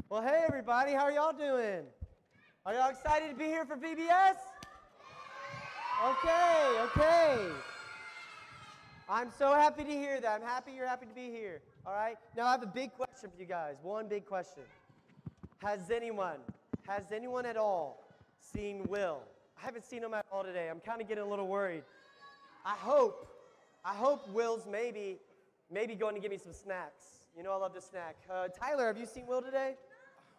Well, hey everybody, how are y'all doing? Are y'all excited to be here for VBS? Okay. I'm so happy to hear that. I'm happy you're happy to be here. All right. Now I have a big question for you guys. One big question. Has anyone at all seen Will? I haven't seen him at all today. I'm kind of getting a little worried. I hope Will's maybe going to give me some snacks. You know I love to snack. Tyler, have you seen Will today?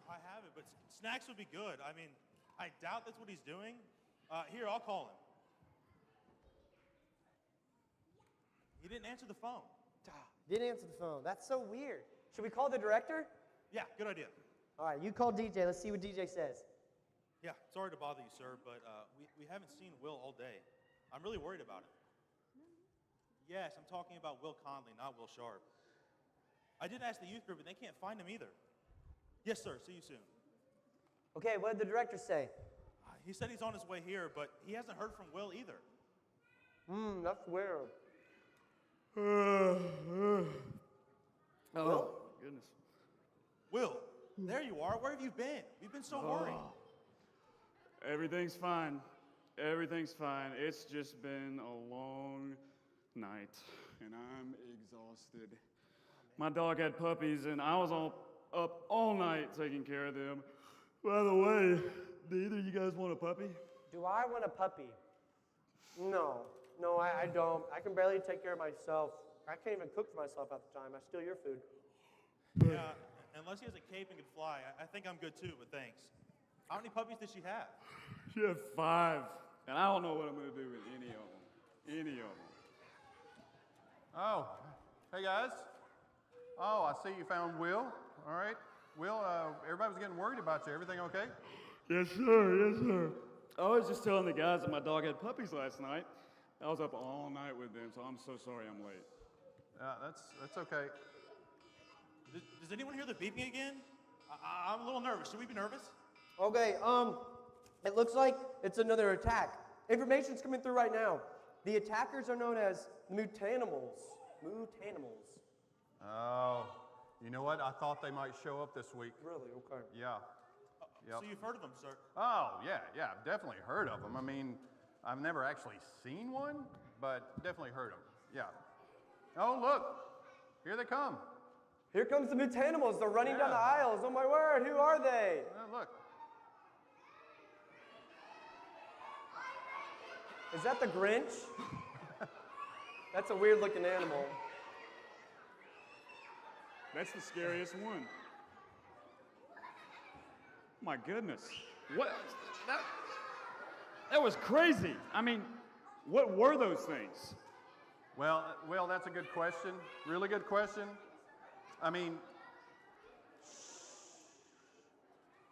I haven't, but snacks would be good. I mean, I doubt that's what he's doing. Here, I'll call him. He didn't answer the phone. Didn't answer the phone. That's so weird. Should we call the director? Yeah, good idea. All right, you call DJ. Let's see what DJ says. Yeah, sorry to bother you, sir, but we haven't seen Will all day. I'm really worried about him. Yes, I'm talking about Will Conley, not Will Sharp. I did ask the youth group, and they can't find him either. Yes, sir. See you soon. Okay, what did the director say? He said he's on his way here, but he hasn't heard from Will either. That's weird. Oh, goodness. Will, there you are. Where have you been? We've been so worried. Everything's fine. Everything's fine. It's just been a long night, and I'm exhausted. My dog had puppies, and I was up all night taking care of them. By the way, do either of you guys want a puppy? Do I want a puppy? No, I don't. I can barely take care of myself. I can't even cook for myself half the time. I steal your food. Yeah, unless he has a cape and can fly, I think I'm good too, but thanks. How many puppies did she have? She had 5, and I don't know what I'm going to do with any of them. Any of them. Oh, hey guys. Oh, I see you found Will. All right. Will, everybody was getting worried about you. Everything okay? Yes, sir. Yes, sir. I was just telling the guys that my dog had puppies last night. I was up all night with them, so I'm so sorry I'm late. That's okay. Does anyone hear the beeping again? I'm a little nervous. Should we be nervous? Okay, it looks like it's another attack. Information's coming through right now. The attackers are known as mutanimals. Mutanimals. Oh, you know what? I thought they might show up this week. Really? Okay. Yeah. So you've heard of them, sir? Oh, yeah, I've definitely heard of them. I mean, I've never actually seen one, but definitely heard them. Yeah. Oh, look, here they come. Here comes the mutanimals. They're running down the aisles. Oh my word, who are they? Look. Is that the Grinch? That's a weird looking animal. That's the scariest one. My goodness. What? That was crazy. I mean, what were those things? Well, that's a good question. Really good question. I mean,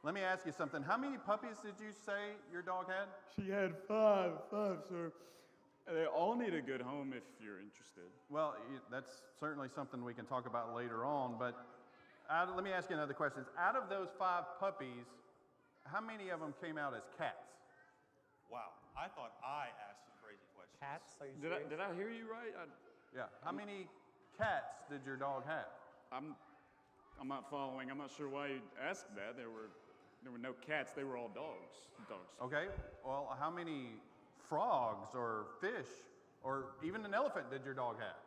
let me ask you something. How many puppies did you say your dog had? She had 5, sir. They all need a good home if you're interested. Well, that's certainly something we can talk about later on, but let me ask you another question. Out of those 5 puppies, how many of them came out as cats? Wow, I thought I asked some crazy questions. Cats? Are you serious? Did I hear you right? Yeah. How many cats did your dog have? I'm not following. I'm not sure why you asked that. There were no cats. They were all dogs. Okay. Well, how many frogs or fish or even an elephant did your dog have?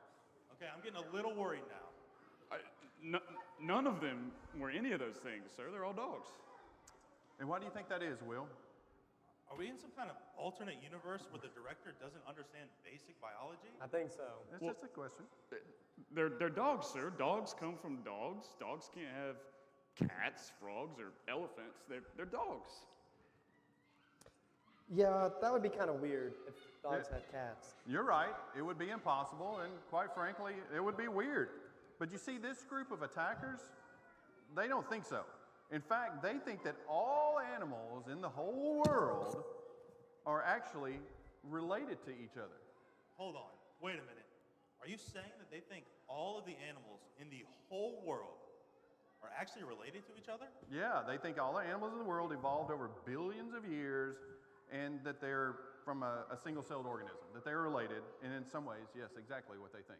Okay, I'm getting a little worried now. None of them were any of those things, sir. They're all dogs. And why do you think that is, Will? Are we in some kind of alternate universe where the director doesn't understand basic biology? I think so. It's just a question. They're dogs, sir. Dogs come from dogs. Dogs can't have cats, frogs, or elephants. They're dogs. Yeah, that would be kind of weird if dogs had cats. You're right. It would be impossible, and quite frankly, it would be weird. But you see, this group of attackers, they don't think so. In fact, they think that all animals in the whole world are actually related to each other. Hold on. Wait a minute. Are you saying that they think all of the animals in the whole world are actually related to each other? Yeah, they think all the animals in the world evolved over billions of years and that they're from a single-celled organism, that they're related, and in some ways, yes, exactly what they think.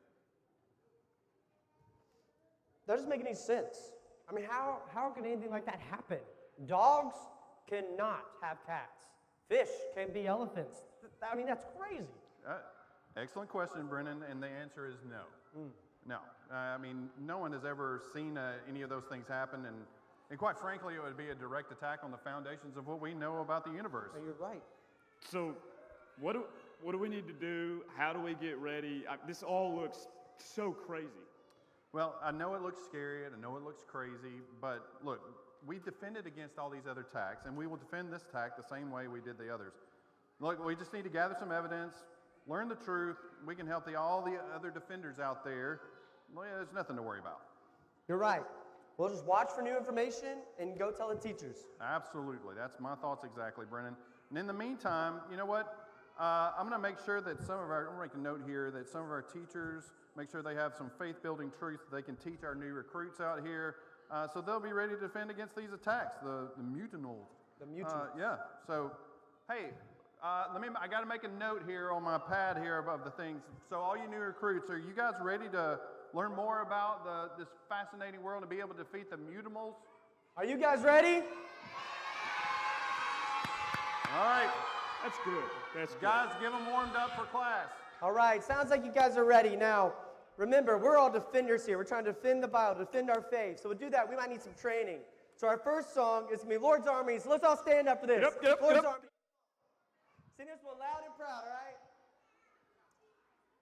That doesn't make any sense. I mean, how can anything like that happen? Dogs cannot have cats. Fish can be elephants. I mean, that's crazy. Excellent question, Brennan, and the answer is no. No. I mean, no one has ever seen any of those things happen, and quite frankly, it would be a direct attack on the foundations of what we know about the universe. You're right. So, what do we need to do? How do we get ready? This all looks so crazy. Well, I know it looks scary, and I know it looks crazy, but look, we defended against all these other attacks, and we will defend this attack the same way we did the others. Look, we just need to gather some evidence, learn the truth. We can help all the other defenders out there. Well, yeah, there's nothing to worry about. You're right. We'll just watch for new information and go tell the teachers. Absolutely. That's my thoughts exactly, Brennan. And in the meantime, you know what? I'm going to make sure that I'm going to make a note here that some of our teachers make sure they have some faith-building truths that they can teach our new recruits out here, so they'll be ready to defend against these attacks, the mutinals. The mutinals. Yeah. So, hey, I got to make a note here on my pad here of the things. So, all you new recruits, are you guys ready to learn more about this fascinating world and be able to defeat the mutinals? Are you guys ready? All right. That's good. That's good. Guys, get them warmed up for class. All right, sounds like you guys are ready. Now, remember, we're all defenders here. We're trying to defend the Bible, defend our faith. So to do that, we might need some training. So our first song is going to be Lord's Army. So let's all stand up for this. Lord's Army. Sing this one loud and proud, all right?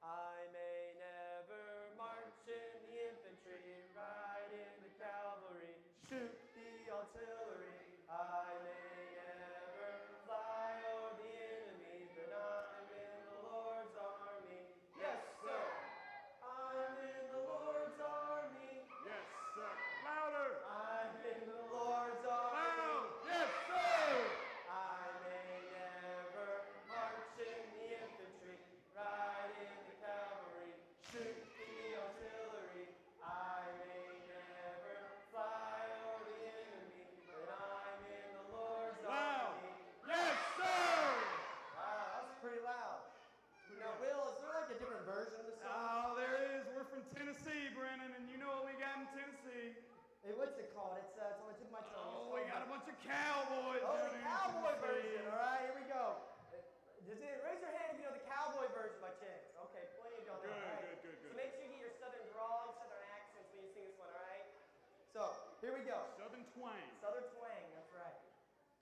I may never march in the infantry, ride in the cavalry, shoot the artillery. I may never fly over the enemy, but I'm in the Lord's army. Yes, sir. I'm in the Lord's army. Yes, sir. Louder. I'm in the Lord's army. Loud. Yes, sir. I may never march in the infantry, ride in the cavalry, shoot the artillery. I may never fly over the enemy, but I'm in the Lord's Loud. army. Yes, sir. Wow, that's pretty loud. Now, Will, is there like a different version of the song? Oh, there is. We're from Tennessee, Brennan, and you know what we got in Tennessee? Hey, what's it called? It's on the tip of my tongue. Oh, we got a bunch of cowboys. Oh, down the in cowboy Tennessee. version. All right, here we go. Raise your hand if you know the cowboy version by chance. Okay, plenty of y'all know. Good, All right. good. So make sure you get your southern drawl, southern accents when you sing this one, all right? So, here we go. Southern twang. Southern twang, that's right.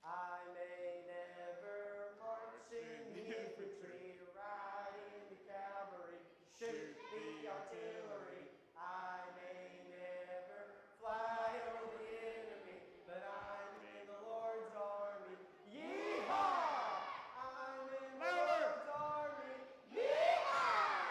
I may never march in the infantry, ride in the cavalry, shoot the artillery. I may never fly over the enemy, but I'm in the Lord's army. Yeehaw! I'm in the Lord's army. Yeehaw!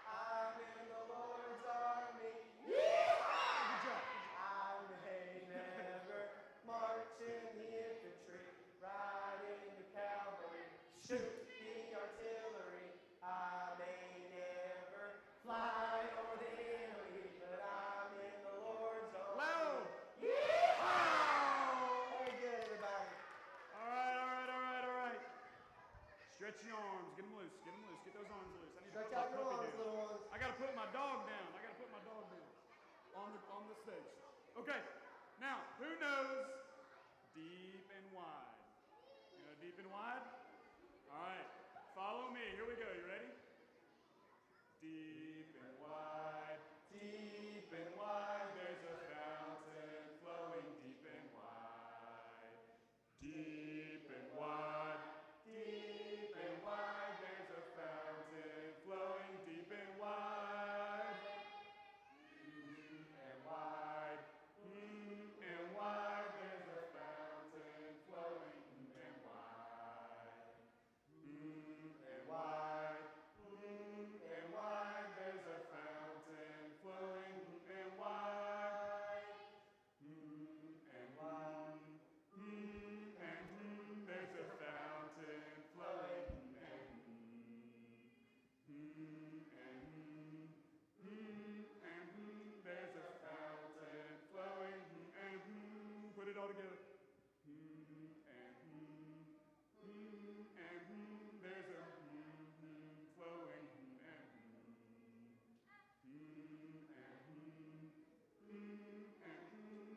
I'm in the Lord's army. Yeehaw! Good job. I may never march in the infantry, ride in the cavalry, shoot the artillery. I may never fly over the enemy, but I'm in the Lord's army. Loud. Yeehaw! Very good, everybody. All right. Stretch your arms. Get them loose. Get those arms loose. I need Stretch to out put your my puppy arms, down. little ones. I got to put my dog down. On the stage. Okay. Now, who knows deep and wide? You know deep and wide? All right. Follow me. Here we go. You ready? Deep and wide. Deep and wide. There's a fountain flowing deep and wide. Deep and wide. Deep and wide. There's a fountain flowing deep and wide. Deep and wide. And wide. There's a fountain flowing and wide. And wide. And wide. There's a fountain flowing and wide. And wide. And there's a fountain flowing and there's a fountain flowing and put it all together. And there's a flowing and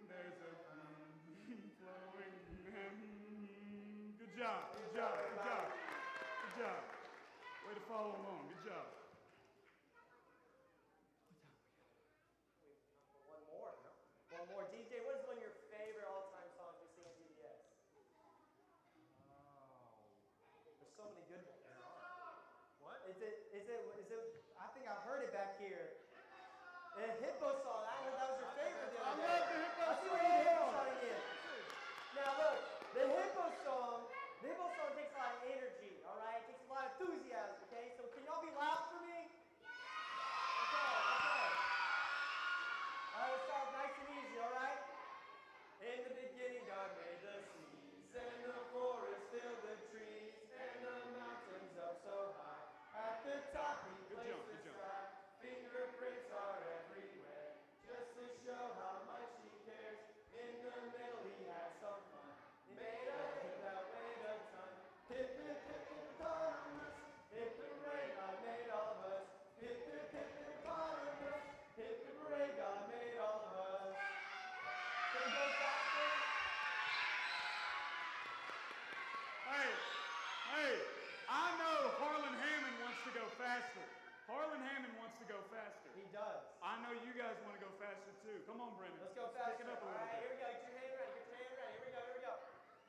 there's follow along. Good job. One more. One more. DJ, what is one of your favorite all-time songs we sing at VBS? There's so many good ones. What? Is it, I think I heard it back here. A hippo song. I heard that was your favorite the other day. love the hippo I see what the hippo song is. Now look, the hippo song takes a lot of energy, all right? It takes a lot of enthusiasm, okay? So can y'all be loud for me? Okay. All right, let's start nice and easy, all right? In the beginning, God made the seas, and the forest filled the trees, and the mountains up so high. At the top, He placed the sky. Fingerprints are everywhere, just to show how much He cares. In the middle, He had some fun. He made a hip that weighed a ton. Hip, hip, hip, hippopotamus. Hip, hip, hooray, God made all of us. Hip, hip, hip, hippopotamus. Hip, hip, hooray, God made all of us. Can we go faster? Hey, I know Harlan Hammond wants to go faster. Harlan Hammond wants to go faster. He does. I know you guys want to go faster too. Come on, Brendan. Let's go faster. Pick it up a All little right, here bit. we go. Get your hand ready. Get your hand ready. Here we go.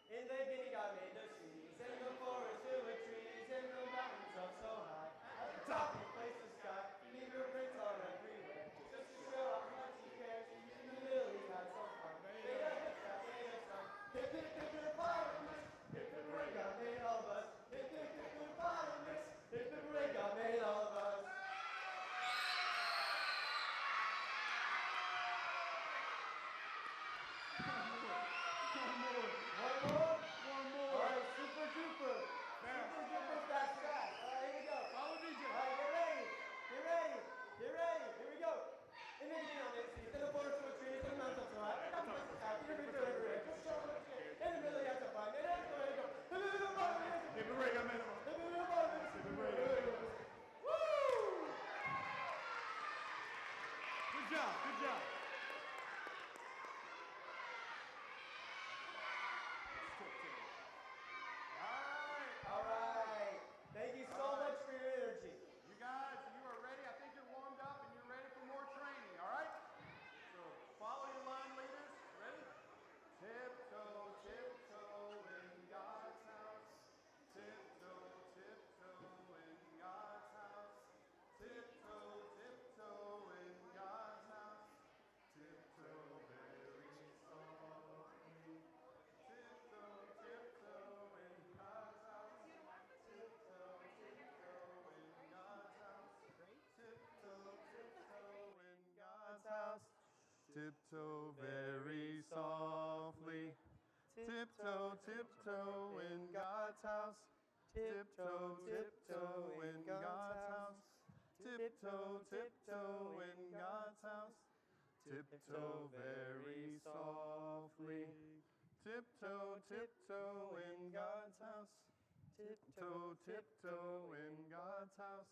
In the beginning, God made the seas, and the forest filled with trees, and the mountains up so high. At the top, He placed the sky. Fingerprints are everywhere, just to show how much He cares. In the middle, He had some fun. Made a hip that made a song. Hip, hip, hip, hippopotamus. Hip, hip, hooray, God made all of us. Hip, hip, hip, hippopotamus. Hip, hip, hooray, God made all of us. One more. All right, super duper. Super duper fast. All right, here we go. Follow DJ. All right, get ready. Here we go. In the beginning, on this, in the forest full of trees, in the mountains up so high, and the places happy, your picture everywhere. Just show what you get. In the middle, you have to find. And that's where you go. Hip hooray, God made all of us. Woo! Good job. All right. Thank you so much for your energy. You guys, you are ready. I think you're warmed up and you're ready for more training, all right? So follow your line leaders. Ready? Tiptoe, tiptoe in God's house. Tiptoe, tiptoe in God's house. Tiptoe, tiptoe in God's house. Tiptoe very softly. Tiptoe, tiptoe in God's house. Tiptoe, tiptoe in God's house. Tiptoe, tiptoe in God's house. Tiptoe very softly. Tiptoe, tiptoe in God's house. Tiptoe, tiptoe in God's house. Tiptoe, tiptoe in God's house. Tiptoe very softly. Tiptoe, tiptoe in God's house. Tiptoe, tiptoe in God's house.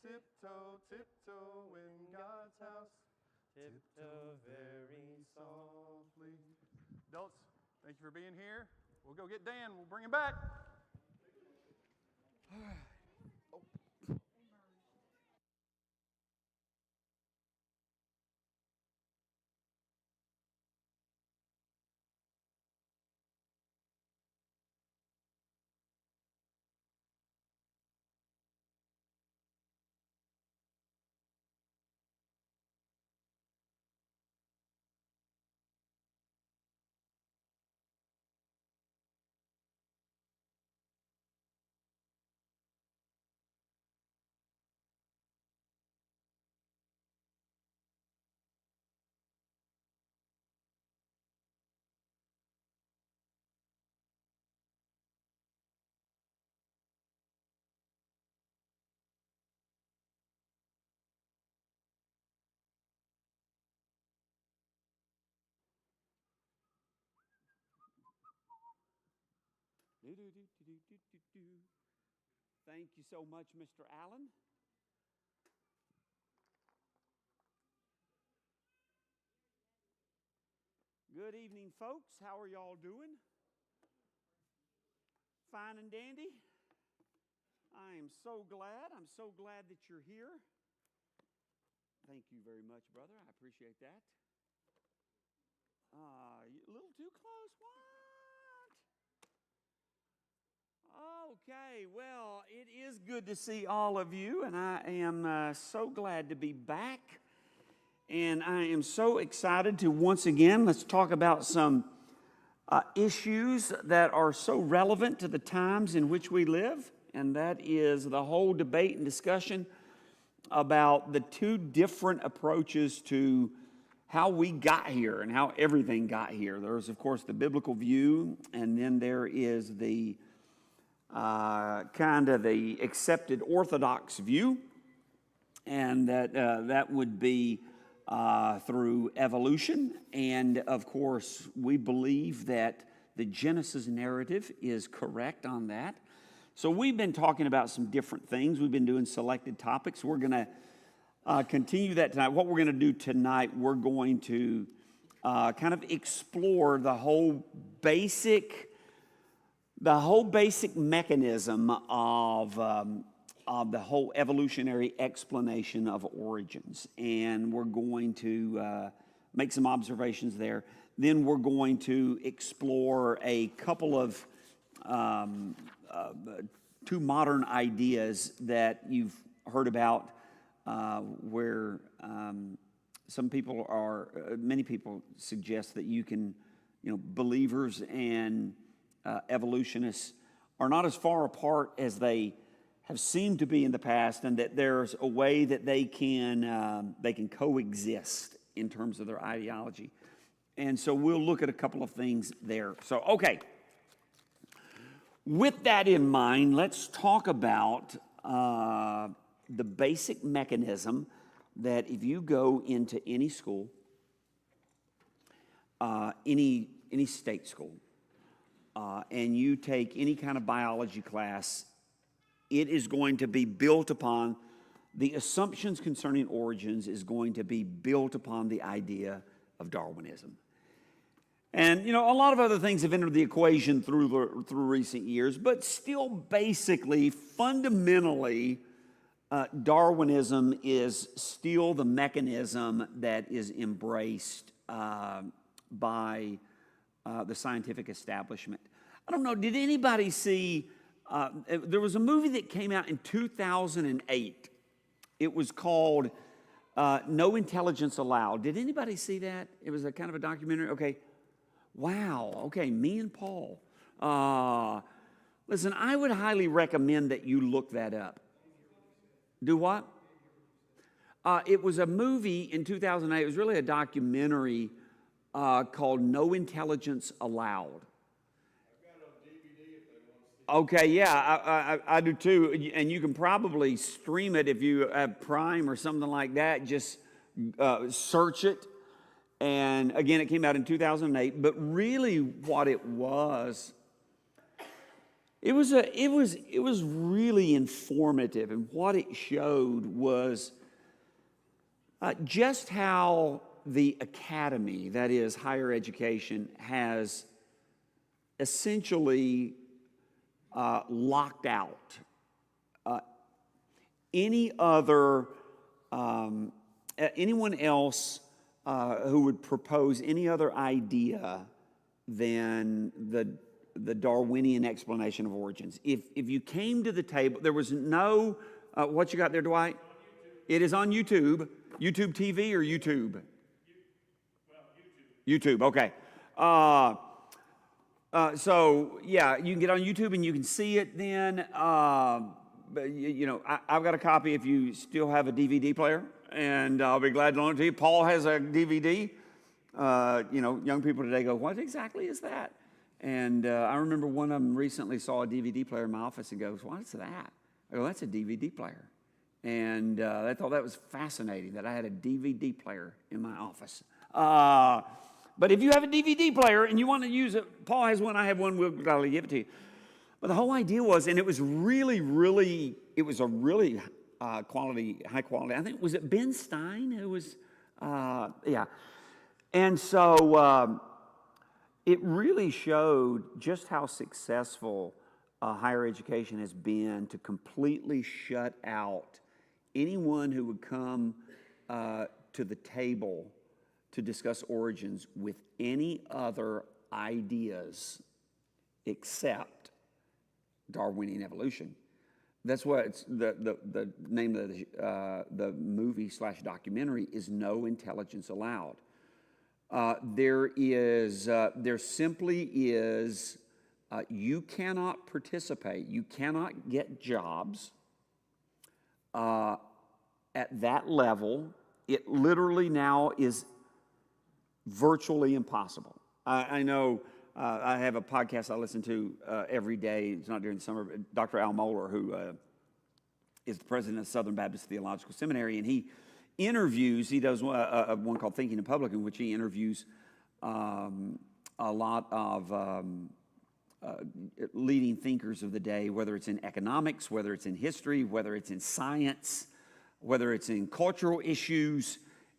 Tiptoe, tiptoe in God's house. Tiptoe very softly. Adults, thank you for being here. We'll go get Dan. We'll bring him back. All right. Thank you so much, Mr. Allen. Good evening, folks. How are y'all doing? Fine and dandy? I am so glad. I'm so glad that you're here. Thank you very much, brother. I appreciate that. A little too close. What? Okay, well, it is good to see all of you, and I am so glad to be back. And I am so excited to once again, let's talk about some issues that are so relevant to the times in which we live, and that is the whole debate and discussion about the two different approaches to how we got here and how everything got here. There's, of course, the biblical view, and then there is the kind of the accepted orthodox view, and that would be through evolution. And of course, we believe that the Genesis narrative is correct on that. So we've been talking about some different things. We've been doing selected topics. We're going to continue that tonight. What we're going to do tonight, we're going to kind of explore the whole basic mechanism of the whole evolutionary explanation of origins. And we're going to make some observations there. Then we're going to explore a couple of two modern ideas that you've heard about, where many people suggest that you can, believers and evolutionists are not as far apart as they have seemed to be in the past, and that there's a way that they can coexist in terms of their ideology. And so we'll look at a couple of things there. So, okay. With that in mind, let's talk about the basic mechanism that if you go into any school, any state school, and you take any kind of biology class, it is going to be built upon, the assumptions concerning origins is going to be built upon the idea of Darwinism. And, a lot of other things have entered the equation through recent years, but still basically, fundamentally, Darwinism is still the mechanism that is embraced by the scientific establishment. I don't know, did anybody see, there was a movie that came out in 2008. It was called No Intelligence Allowed. Did anybody see that? It was a kind of a documentary. Okay. Wow. Okay, me and Paul. Listen, I would highly recommend that you look that up. Do what? It was a movie in 2008. It was really a documentary called No Intelligence Allowed. Okay, yeah, I do too. And you can probably stream it if you have Prime or something like that. Just search it. And again, it came out in 2008. But really, what it was really informative. And what it showed was just how the academy, that is higher education, has essentially locked out anyone else who would propose any other idea than the Darwinian explanation of origins. If you came to the table, there was no, what you got there, Dwight? It is on YouTube. YouTube TV or YouTube? YouTube, okay. So, yeah, you can get on YouTube and you can see it then. But, I've got a copy if you still have a DVD player, and I'll be glad to loan it to you. Paul has a DVD. Young people today go, what exactly is that? And I remember one of them recently saw a DVD player in my office and goes, what is that? I go, that's a DVD player. And I thought that was fascinating that I had a DVD player in my office. But if you have a DVD player and you want to use it, Paul has one, I have one, we'll gladly give it to you. But the whole idea was, and it was really, it was a really high quality. I think, was it Ben Stein who was, yeah. And so it really showed just how successful higher education has been to completely shut out anyone who would come to the table to discuss origins with any other ideas except Darwinian evolution. That's what it's, the name of the movie / documentary is No Intelligence Allowed. There simply is, you cannot participate, you cannot get jobs at that level. It literally now is virtually impossible. I know I have a podcast I listen to every day. It's not during the summer, but Dr. Al Mohler, who is the president of Southern Baptist Theological Seminary, and he does one called Thinking in Public, in which he interviews a lot of leading thinkers of the day, whether it's in economics, whether it's in history, whether it's in science, whether it's in cultural issues,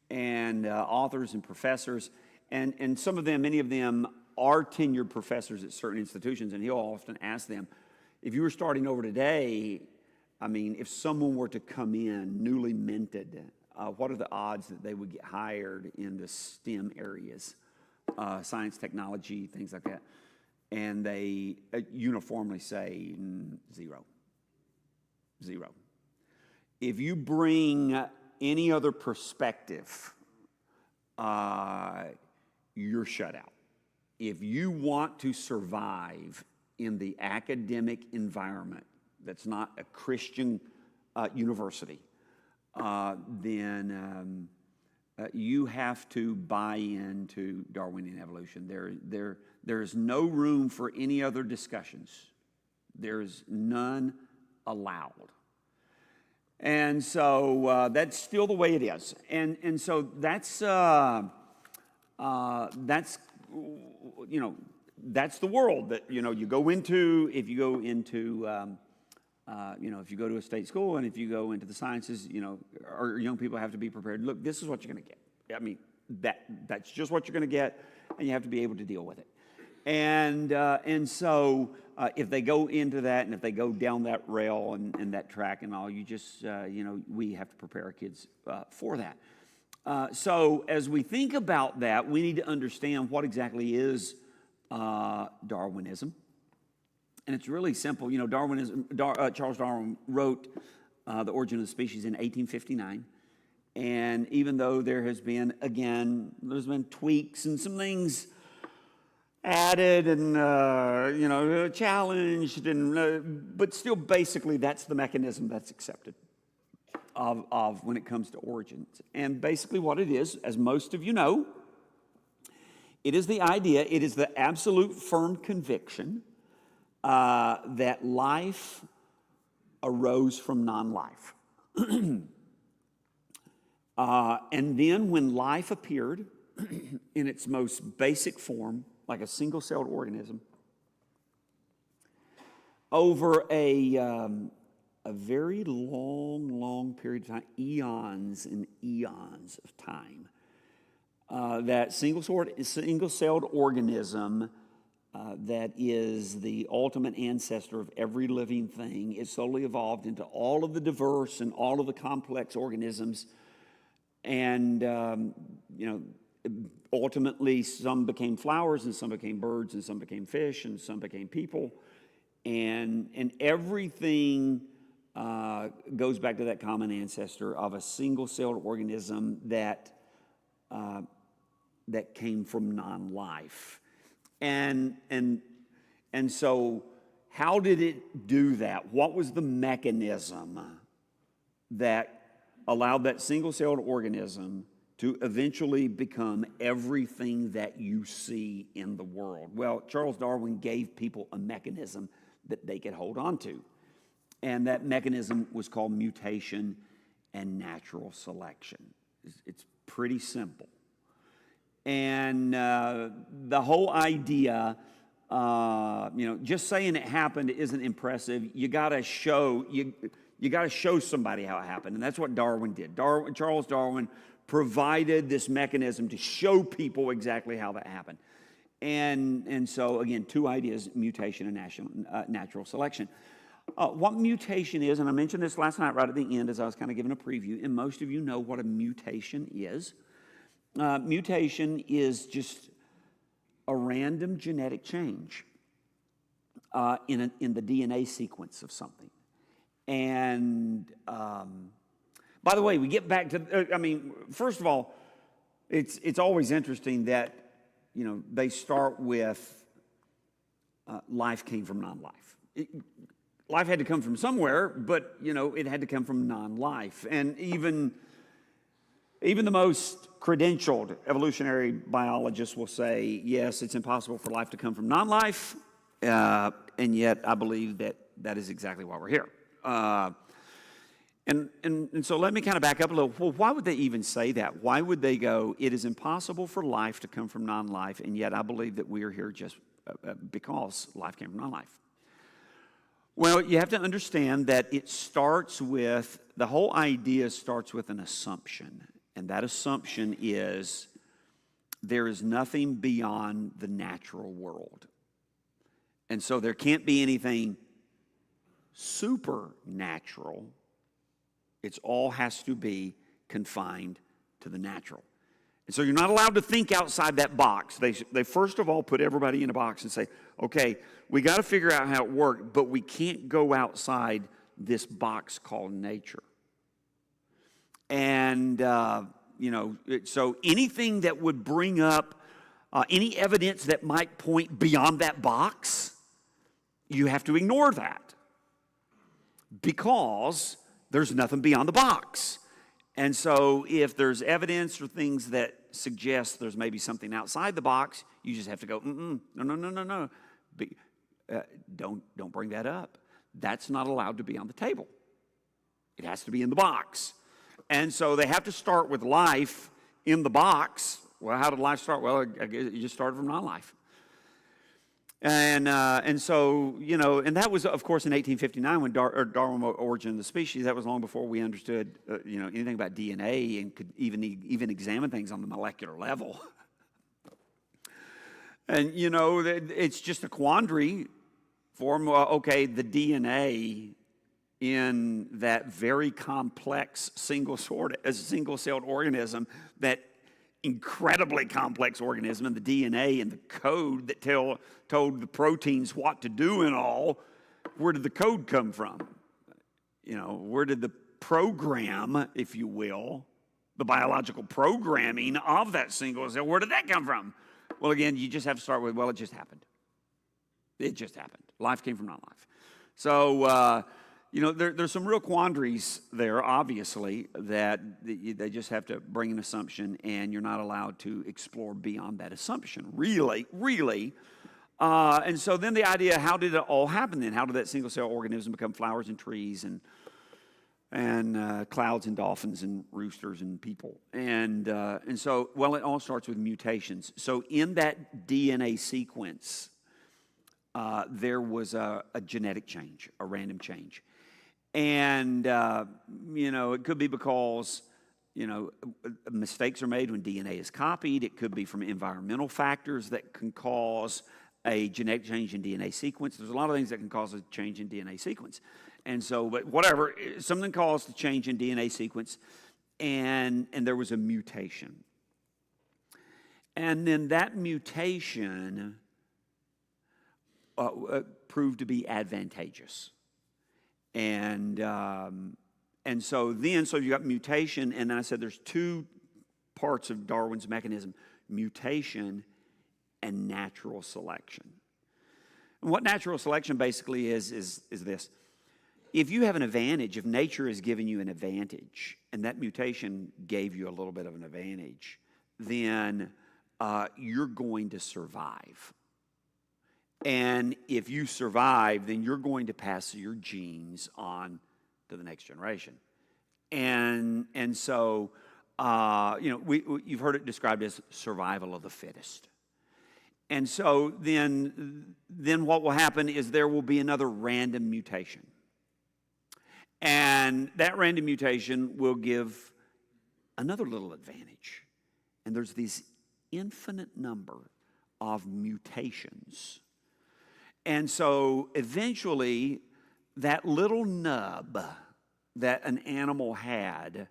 and authors and professors. And some of them, many of them, are tenured professors at certain institutions, and he'll often ask them, if you were starting over today, I mean, if someone were to come in newly minted, what are the odds that they would get hired in the STEM areas, science, technology, things like that? And they uniformly say 0. 0. If you bring any other perspective, you're shut out. If you want to survive in the academic environment that's not a Christian university, then you have to buy into Darwinian evolution. There is no room for any other discussions. There's none allowed. And so that's still the way it is. And so that's that's the world that, you go into. If you go into, if you go to a state school and if you go into the sciences, our young people have to be prepared. Look, this is what you're going to get. I mean, that's just what you're going to get, and you have to be able to deal with it. And so if they go into that and if they go down that rail and that track and all, you just, we have to prepare our kids for that. So as we think about that, we need to understand what exactly is Darwinism. And it's really simple. Charles Darwin wrote The Origin of the Species in 1859. And even though there's been tweaks and some things added and, challenged, but still basically that's the mechanism that's accepted of when it comes to origins. And basically what it is, as most of you know, it is the idea, it is the absolute firm conviction that life arose from non-life. And then when life appeared in its most basic form, like a single-celled organism, over a very long period of time, eons and eons of time, that single-celled organism that is the ultimate ancestor of every living thing, it slowly evolved into all of the diverse and all of the complex organisms. And, ultimately some became flowers and some became birds and some became fish and some became people. And everything goes back to that common ancestor of a single-celled organism that came from non-life. And so how did it do that? What was the mechanism that allowed that single-celled organism to eventually become everything that you see in the world? Well, Charles Darwin gave people a mechanism that they could hold on to. And that mechanism was called mutation and natural selection. It's pretty simple. And the whole idea, just saying it happened isn't impressive. You got to show somebody how it happened, and that's what Darwin did. Charles Darwin provided this mechanism to show people exactly how that happened. And so, again, two ideas, mutation and natural selection. What mutation is, and I mentioned this last night right at the end as I was kind of giving a preview, and most of you know what a mutation is. Mutation is just a random genetic change in the DNA sequence of something. And by the way, we get back to, first of all, it's always interesting that, they start with life came from non-life. Life had to come from somewhere, but, it had to come from non-life. And even the most credentialed evolutionary biologists will say, yes, it's impossible for life to come from non-life, and yet I believe that is exactly why we're here. And so let me kind of back up a little. Well, why would they even say that? Why would they go, it is impossible for life to come from non-life, and yet I believe that we are here just because life came from non-life? Well, you have to understand that the whole idea starts with an assumption. And that assumption is there is nothing beyond the natural world. And so there can't be anything supernatural. It all has to be confined to the natural. And so you're not allowed to think outside that box. They first of all put everybody in a box and say, okay, we got to figure out how it worked, but we can't go outside this box called nature. And, so anything that would bring up any evidence that might point beyond that box, you have to ignore that because there's nothing beyond the box. And so if there's evidence or things that suggest there's maybe something outside the box, you just have to go, no. Don't bring that up. That's not allowed to be on the table. It has to be in the box. And so they have to start with life in the box. Well, how did life start? Well, I guess it just started from non-life. And so, and that was, of course, in 1859 when Darwin wrote Origin of the Species. That was long before we understood, anything about DNA and could even examine things on the molecular level. And, it's just a quandary for them. Okay, the DNA in that very complex single-celled organism, that incredibly complex organism, and the DNA and the code that told the proteins what to do and all, where did the code come from? Where did the program, if you will, the biological programming of that single cell, where did that come from? Well, again, you just have to start with, well, it just happened. It just happened. Life came from non-life. So, there's some real quandaries there, obviously, that they just have to bring an assumption, and you're not allowed to explore beyond that assumption, really. And so then the idea, how did it all happen then? How did that single-cell organism become flowers and trees and clouds and dolphins and roosters and people? And so, well, it all starts with mutations. So in that DNA sequence, there was a genetic change, a random change. And, it could be because, mistakes are made when DNA is copied. It could be from environmental factors that can cause a genetic change in DNA sequence. There's a lot of things that can cause a change in DNA sequence. And so, but whatever, something caused a change in DNA sequence, and there was a mutation. And then that mutation proved to be advantageous. And so you got mutation, and then I said there's two parts of Darwin's mechanism: mutation and natural selection. And what natural selection basically is this: if you have an advantage, if nature has given you an advantage, and that mutation gave you a little bit of an advantage, then you're going to survive. And if you survive, then you're going to pass your genes on to the next generation. And so, you've heard it described as survival of the fittest. And so then what will happen is there will be another random mutation. And that random mutation will give another little advantage. And there's this infinite number of mutations. And so eventually, that little nub that an animal had,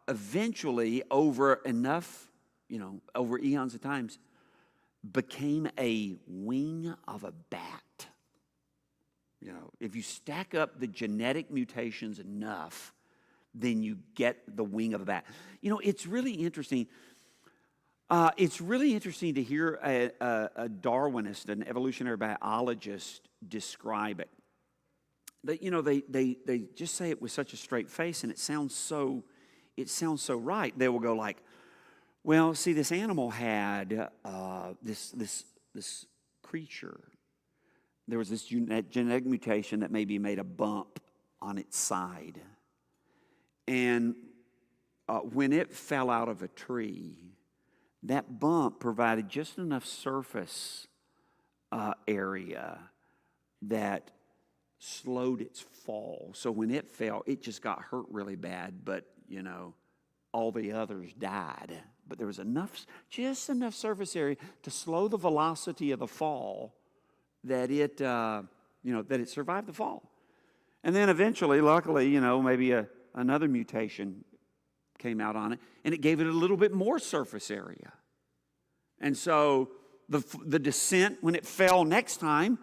eventually, over enough, over eons of times, became a wing of a bat. If you stack up the genetic mutations enough, then you get the wing of a bat. It's really interesting. It's really interesting to hear a Darwinist, an evolutionary biologist, describe it. They just say it with such a straight face, and it sounds so right. They will go like, well, see, this animal had this creature. There was this genetic mutation that maybe made a bump on its side. And when it fell out of a tree, that bump provided just enough surface area that slowed its fall. So when it fell, it just got hurt really bad, but, all the others died. But there was just enough surface area to slow the velocity of the fall that it survived the fall. And then eventually, luckily, maybe another mutation came out on it, and it gave it a little bit more surface area. And so the descent, when it fell next time,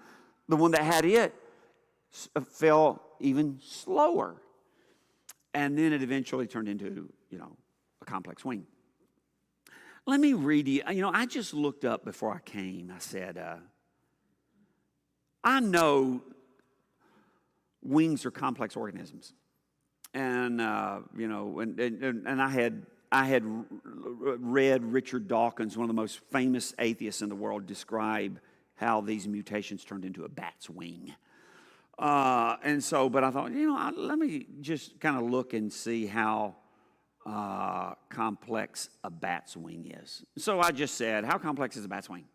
the one that had it fell even slower. And then it eventually turned into, a complex wing. Let me read you. I just looked up before I came. I said, I know wings are complex organisms. And, and I had read Richard Dawkins, one of the most famous atheists in the world, describe how these mutations turned into a bat's wing. But I thought, let me just kind of look and see how complex a bat's wing is. So I just said, how complex is a bat's wing?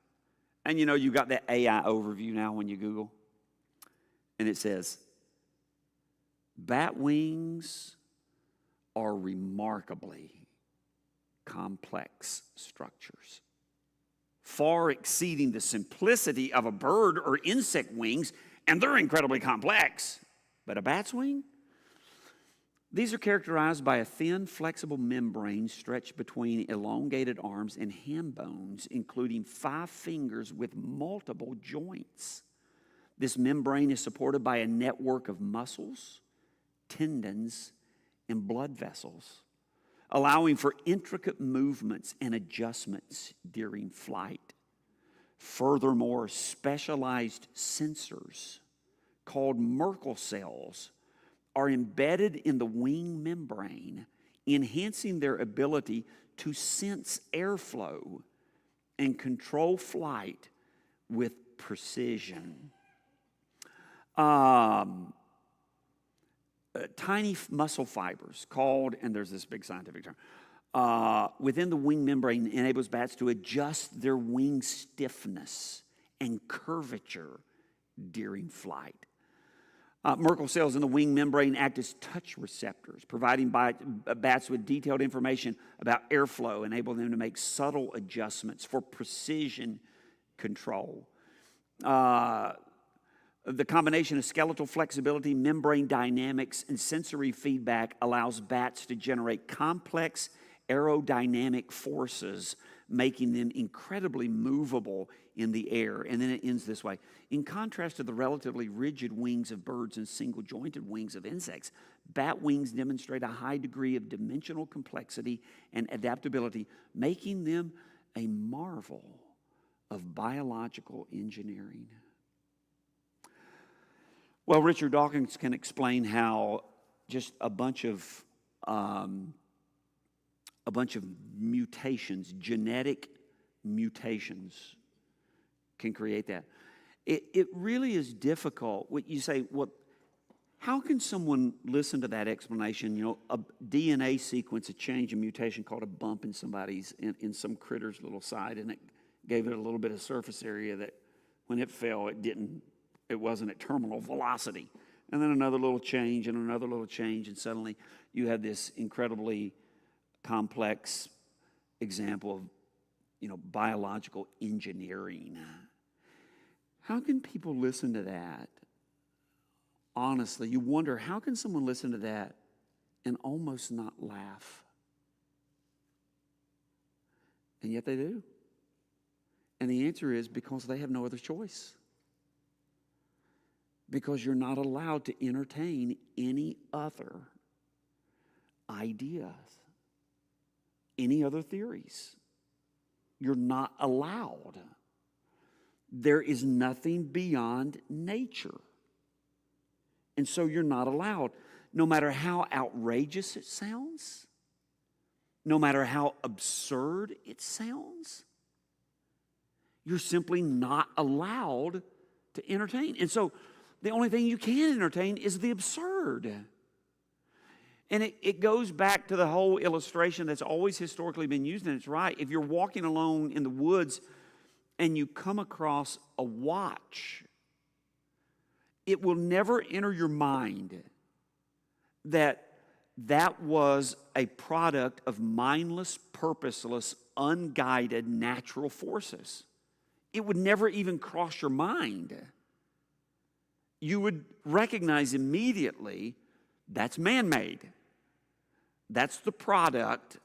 And you got that AI overview now when you Google. And it says, bat wings are remarkably complex structures, far exceeding the simplicity of a bird or insect wings, and they're incredibly complex. But a bat's wing? These are characterized by a thin, flexible membrane stretched between elongated arms and ham bones, including 5 fingers with multiple joints. This membrane is supported by a network of muscles, tendons, and blood vessels, allowing for intricate movements and adjustments during flight. Furthermore, specialized sensors called Merkel cells are embedded in the wing membrane, enhancing their ability to sense airflow and control flight with precision. Tiny muscle fibers called, and there's this big scientific term, within the wing membrane enables bats to adjust their wing stiffness and curvature during flight. Merkel cells in the wing membrane act as touch receptors, providing bats with detailed information about airflow, enabling them to make subtle adjustments for precision control. The combination of skeletal flexibility, membrane dynamics, and sensory feedback allows bats to generate complex aerodynamic forces, making them incredibly movable in the air. And then it ends this way. In contrast to the relatively rigid wings of birds and single-jointed wings of insects, bat wings demonstrate a high degree of dimensional complexity and adaptability, making them a marvel of biological engineering. Well, Richard Dawkins can explain how just a bunch of mutations, genetic mutations, can create that. It really is difficult. What you say, well, how can someone listen to that explanation? A DNA sequence, a change, a mutation called a bump in somebody's, in some critter's little side, and it gave it a little bit of surface area that when it fell, it wasn't at terminal velocity. And then another little change and another little change, and suddenly you have this incredibly complex example of biological engineering. How can people listen to that? Honestly, you wonder, how can someone listen to that and almost not laugh? And yet they do. And the answer is because they have no other choice. Because you're not allowed to entertain any other ideas, any other theories. You're not allowed. There is nothing beyond nature. And so you're not allowed. No matter how outrageous it sounds, no matter how absurd it sounds, you're simply not allowed to entertain. And so the only thing you can entertain is the absurd. And it goes back to the whole illustration that's always historically been used, and it's right. If you're walking alone in the woods and you come across a watch, it will never enter your mind that that was a product of mindless, purposeless, unguided natural forces. It would never even cross your mind. You would recognize immediately that's man-made. That's the product,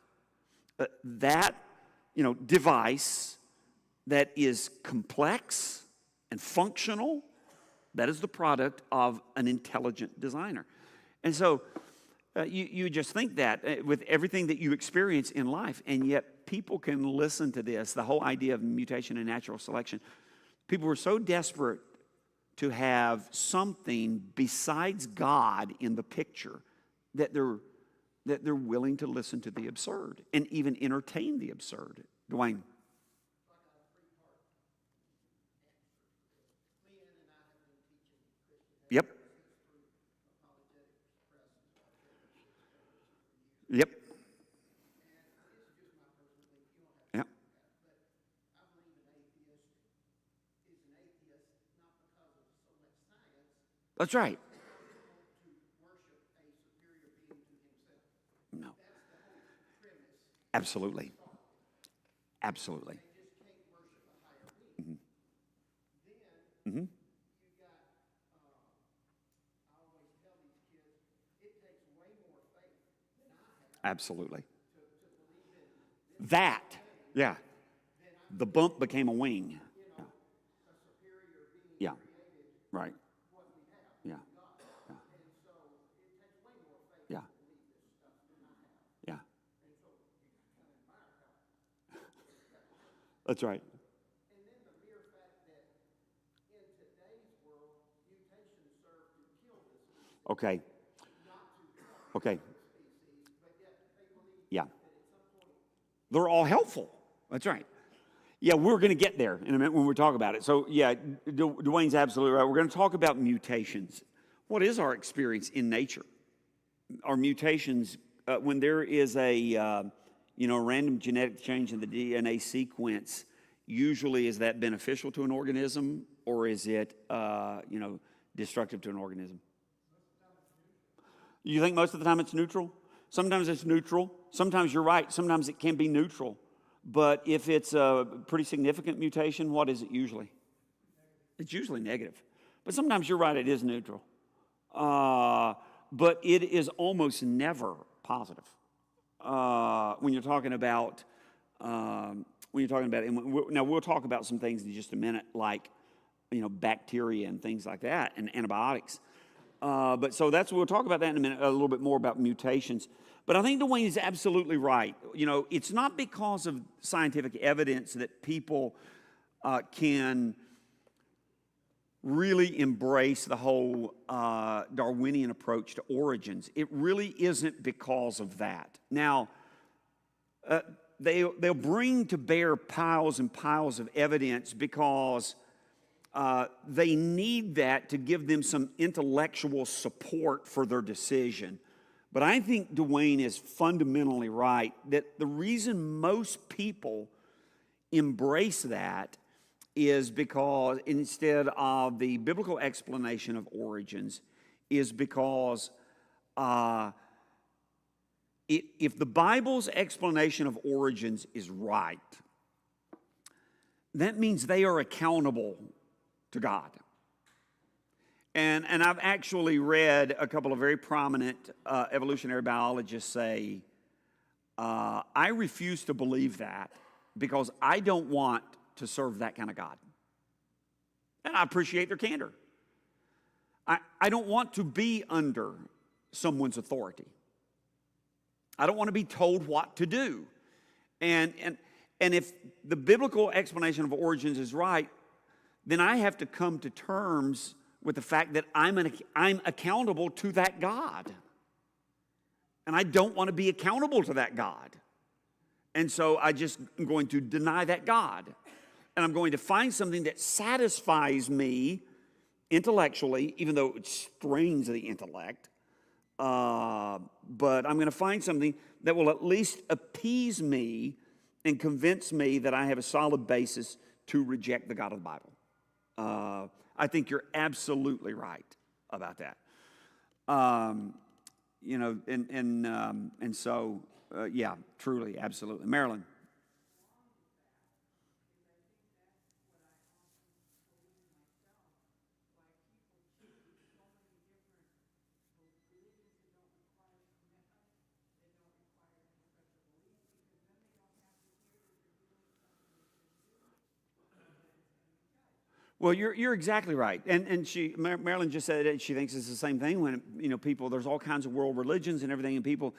that device that is complex and functional, that is the product of an intelligent designer. And so you just think that with everything that you experience in life, and yet people can listen to this, the whole idea of mutation and natural selection. People were so desperate to have something besides God in the picture that they're willing to listen to the absurd and even entertain the absurd. Dwayne. Yep. Yep. Yep. That's right. No. Absolutely. Absolutely. Mm-hmm. Mm-hmm. Absolutely. That, yeah. The bump became a wing. Yeah. Right. Yeah. Yeah. Yeah. Yeah. That's right. Okay. Okay. Yeah. They're all helpful. That's right. Yeah, we're going to get there in a minute when we talk about it. So, yeah, Dwayne's absolutely right. We're going to talk about mutations. What is our experience in nature? Our mutations, when there is a random genetic change in the DNA sequence, usually is that beneficial to an organism or is it, destructive to an organism? You think most of the time it's neutral? Sometimes it's neutral. Sometimes you're right. Sometimes it can be neutral. But if it's a pretty significant mutation, what is it usually? It's usually negative. But sometimes you're right, it is neutral. But it is almost never positive. When you're talking about, now we'll talk about some things in just a minute, like, bacteria and things like that, and antibiotics. But so we'll talk about that in a minute, a little bit more about mutations. But I think Dwayne is absolutely right. It's not because of scientific evidence that people can really embrace the whole Darwinian approach to origins. It really isn't because of that. Now, they'll bring to bear piles and piles of evidence because they need that to give them some intellectual support for their decision. But I think Dwayne is fundamentally right that the reason most people embrace that is because instead of the biblical explanation of origins is because if the Bible's explanation of origins is right, that means they are accountable to God. And I've actually read a couple of very prominent evolutionary biologists say, I refuse to believe that because I don't want to serve that kind of God. And I appreciate their candor. I don't want to be under someone's authority. I don't want to be told what to do. And if the biblical explanation of origins is right, then I have to come to terms with the fact that I'm accountable to that God. And I don't want to be accountable to that God. And so I just am going to deny that God. And I'm going to find something that satisfies me intellectually, even though it strains the intellect. But I'm going to find something that will at least appease me and convince me that I have a solid basis to reject the God of the Bible. I think you're absolutely right about that. You know, and so, yeah, truly, absolutely. Marilyn. Well, you're exactly right, and Marilyn just said it, she thinks it's the same thing when, you know, people, there's all kinds of world religions and everything, and people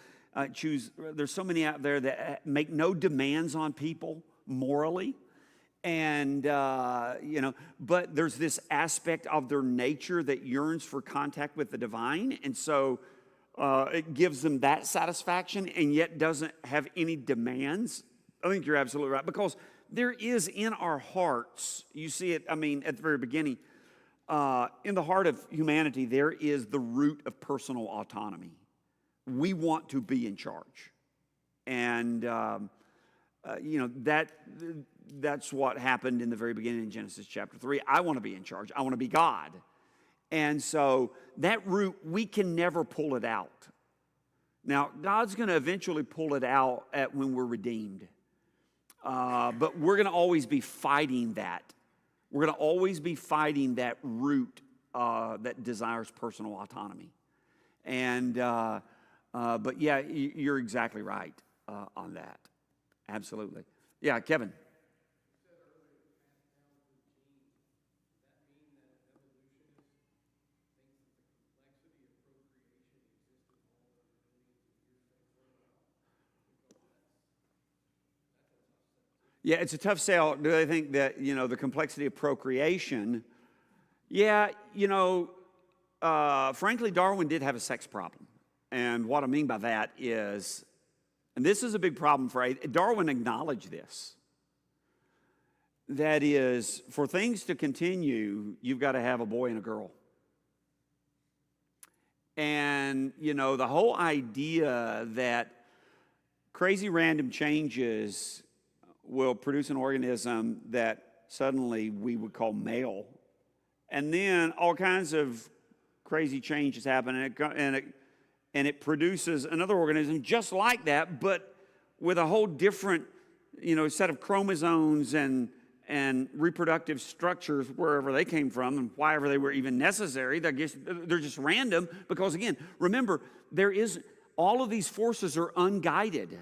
choose. There's so many out there that make no demands on people morally, and you know, but there's this aspect of their nature that yearns for contact with the divine, and so it gives them that satisfaction, and yet doesn't have any demands. I think you're absolutely right, because there is in our hearts, you see it, I mean, at the very beginning, in the heart of humanity, there is the root of personal autonomy. We want to be in charge. And, you know, that's what happened in the very beginning in Genesis chapter 3. I want to be in charge. I want to be God. And so that root, we can never pull it out. Now, God's going to eventually pull it out when we're redeemed. But we're going to always be fighting that. We're going to always be fighting that root that desires personal autonomy. And, but yeah, you're exactly right on that. Absolutely. Yeah, Kevin. Yeah, it's a tough sell. Do they think that, you know, the complexity of procreation? Yeah, you know, frankly, Darwin did have a sex problem. And what I mean by that is, and this is a big problem for Darwin acknowledged this. That is, for things to continue, you've got to have a boy and a girl. And, you know, the whole idea that crazy random changes will produce an organism that suddenly we would call male. And then all kinds of crazy changes happen, and it produces another organism just like that, but with a whole different, you know, set of chromosomes and reproductive structures wherever they came from and why ever they were even necessary. I guess they're just random because, again, remember, all of these forces are unguided,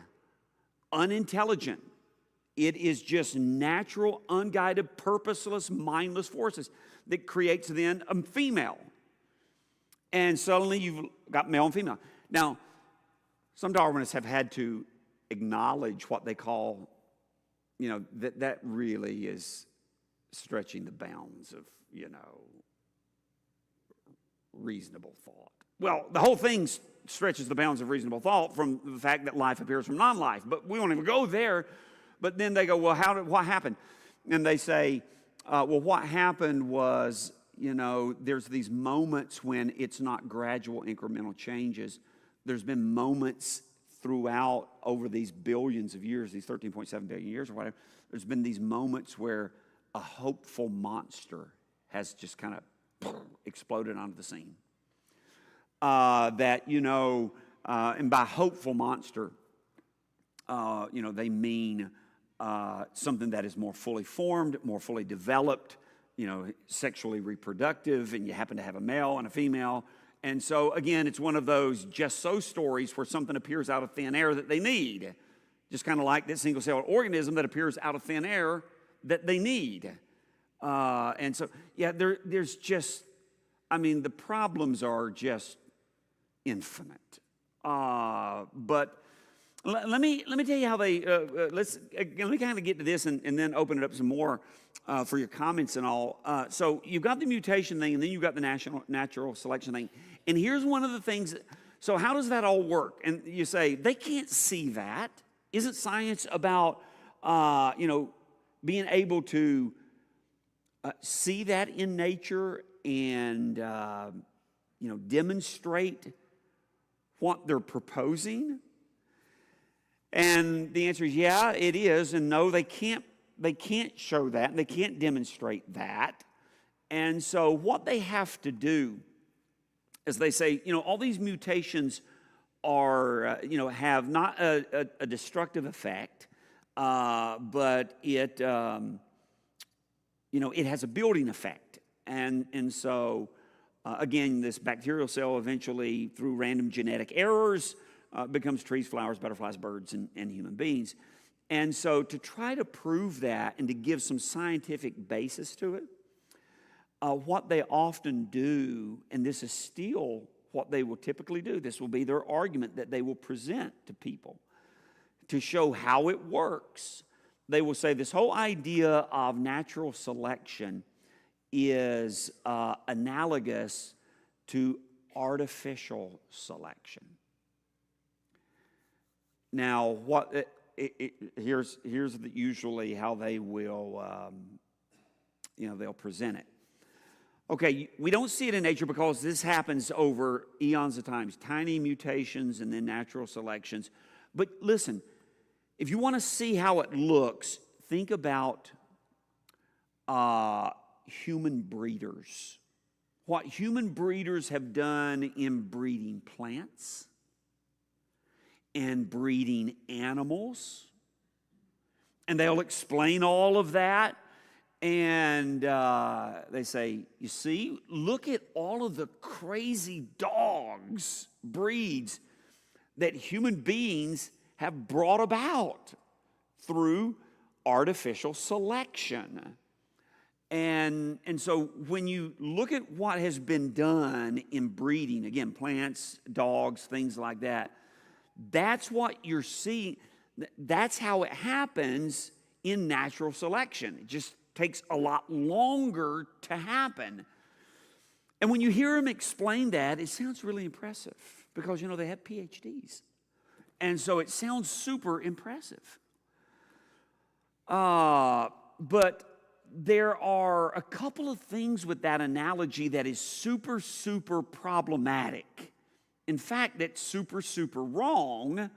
unintelligent. It is just natural, unguided, purposeless, mindless forces that creates then a female. And suddenly you've got male and female. Now, some Darwinists have had to acknowledge what they call, you know, that really is stretching the bounds of, you know, reasonable thought. Well, the whole thing stretches the bounds of reasonable thought from the fact that life appears from non-life. But we won't even go there. But then they go, well, what happened? And they say, well, what happened was, you know, there's these moments when it's not gradual incremental changes. There's been moments throughout over these billions of years, these 13.7 billion years or whatever, there's been these moments where a hopeful monster has just kind of exploded onto the scene. That, you know, and by hopeful monster, you know, they mean something that is more fully formed, more fully developed, sexually reproductive, and you happen to have a male and a female. And so, again, it's one of those just so stories where something appears out of thin air that they need. Just kind of like that single-celled organism that appears out of thin air that they need. And so, yeah, there's just, the problems are just infinite. But let me tell you how they, let me kind of get to this and then open it up some more for your comments and all. So you've got the mutation thing, and then you've got the natural selection thing. And here's one of the things, so how does that all work? And you say, they can't see that. Isn't science about, being able to see that in nature and, demonstrate what they're proposing? And the answer is, yeah, it is. And no, they can't show that. They can't demonstrate that. And so what they have to do is they say, all these mutations are, have not a destructive effect, but it, it has a building effect. And so, again, this bacterial cell eventually, through random genetic errors, becomes trees, flowers, butterflies, birds, and human beings. And so to try to prove that and to give some scientific basis to it, what they often do, and this is still what they will typically do, this will be their argument that they will present to people to show how it works. They will say this whole idea of natural selection is analogous to artificial selection. Now, here's usually how they will, they'll present it. Okay, we don't see it in nature because this happens over eons of times, tiny mutations and then natural selections. But listen, if you want to see how it looks, think about human breeders. What human breeders have done in breeding plants and breeding animals. And they'll explain all of that. And they say, you see, look at all of the crazy dogs, breeds that human beings have brought about through artificial selection. And so when you look at what has been done in breeding, again, plants, dogs, things like that, that's what you're seeing. That's how it happens in natural selection. It just takes a lot longer to happen. And when you hear them explain that, it sounds really impressive because, they have PhDs. And so it sounds super impressive. But there are a couple of things with that analogy that is super, super problematic. In fact, that's super, super wrong,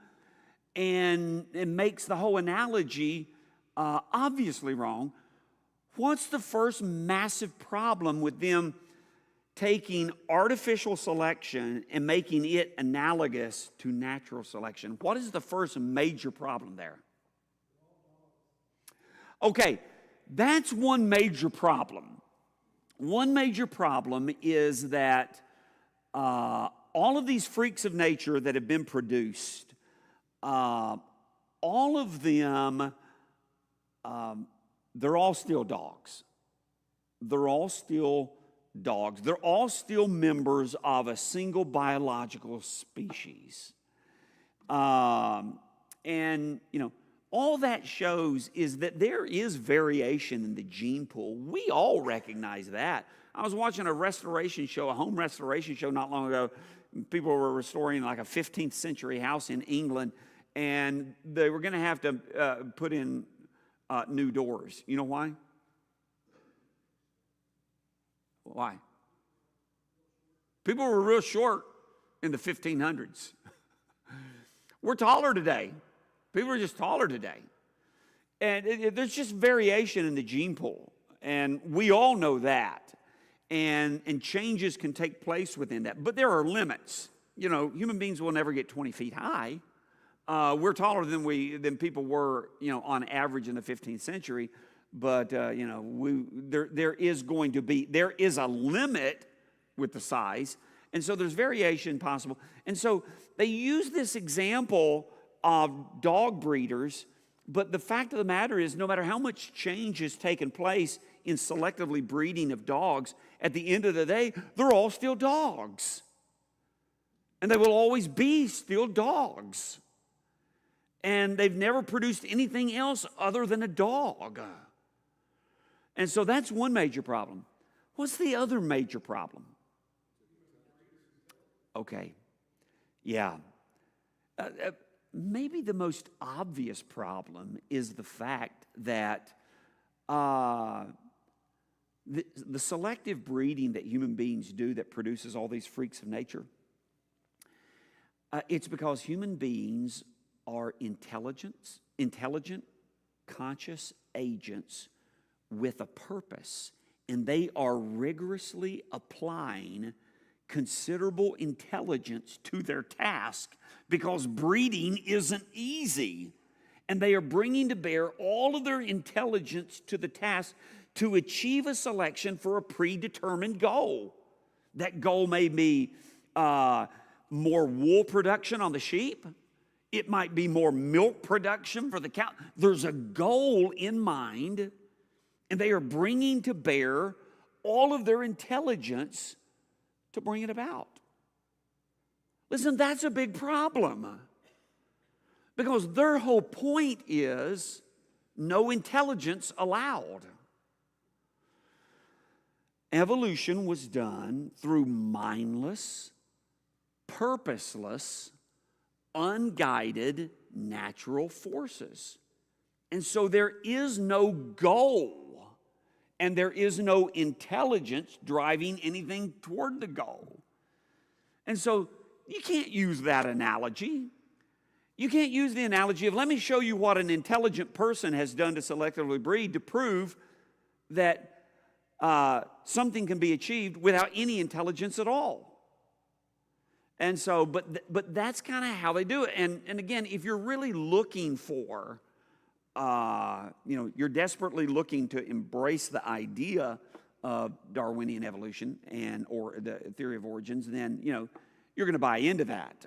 and it makes the whole analogy obviously wrong. What's the first massive problem with them taking artificial selection and making it analogous to natural selection? What is the first major problem there? Okay, that's one major problem. One major problem is that all of these freaks of nature that have been produced, all of them, they're all still dogs. They're all still dogs. They're all still members of a single biological species. And, all that shows is that there is variation in the gene pool. We all recognize that. I was watching a restoration show, a home restoration show not long ago. People were restoring like a 15th century house in England, and they were going to have to put in new doors. You know why? Why? People were real short in the 1500s. We're taller today. People are just taller today. And there's just variation in the gene pool. And we all know that. And changes can take place within that. But there are limits. Human beings will never get 20 feet high. We're taller than people were, on average in the 15th century. But there is a limit with the size, and so there's variation possible. And so they use this example of dog breeders. But the fact of the matter is, no matter how much change has taken place in selectively breeding of dogs, at the end of the day, they're all still dogs. And they will always be still dogs. And they've never produced anything else other than a dog. And so that's one major problem. What's the other major problem? Okay. Yeah. Maybe the most obvious problem is the fact that the selective breeding that human beings do that produces all these freaks of nature, it's because human beings are intelligent, conscious agents with a purpose, and they are rigorously applying considerable intelligence to their task because breeding isn't easy. And they are bringing to bear all of their intelligence to the task to achieve a selection for a predetermined goal. That goal may be more wool production on the sheep. It might be more milk production for the cow. There's a goal in mind, and they are bringing to bear all of their intelligence to bring it about. Listen, that's a big problem, because their whole point is no intelligence allowed. Evolution was done through mindless, purposeless, unguided natural forces. And so there is no goal, and there is no intelligence driving anything toward the goal. And so you can't use that analogy. You can't use the analogy of, let me show you what an intelligent person has done to selectively breed to prove that something can be achieved without any intelligence at all. And so, but that's kind of how they do it. And again, if you're really looking for, you're desperately looking to embrace the idea of Darwinian evolution or the theory of origins, then you're going to buy into that.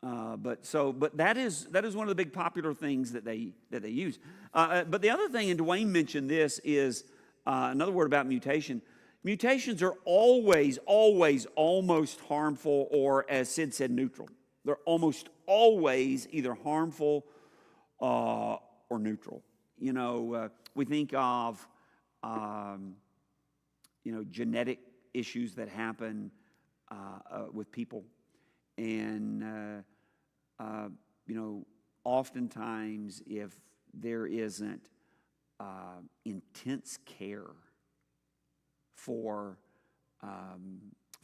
But that is one of the big popular things that they use. But the other thing, and Dwayne mentioned this, is another word about mutation. Mutations are always almost harmful, or as Sid said, neutral. They're almost always either harmful or neutral. We think of genetic issues that happen with people, and oftentimes if there isn't intense care for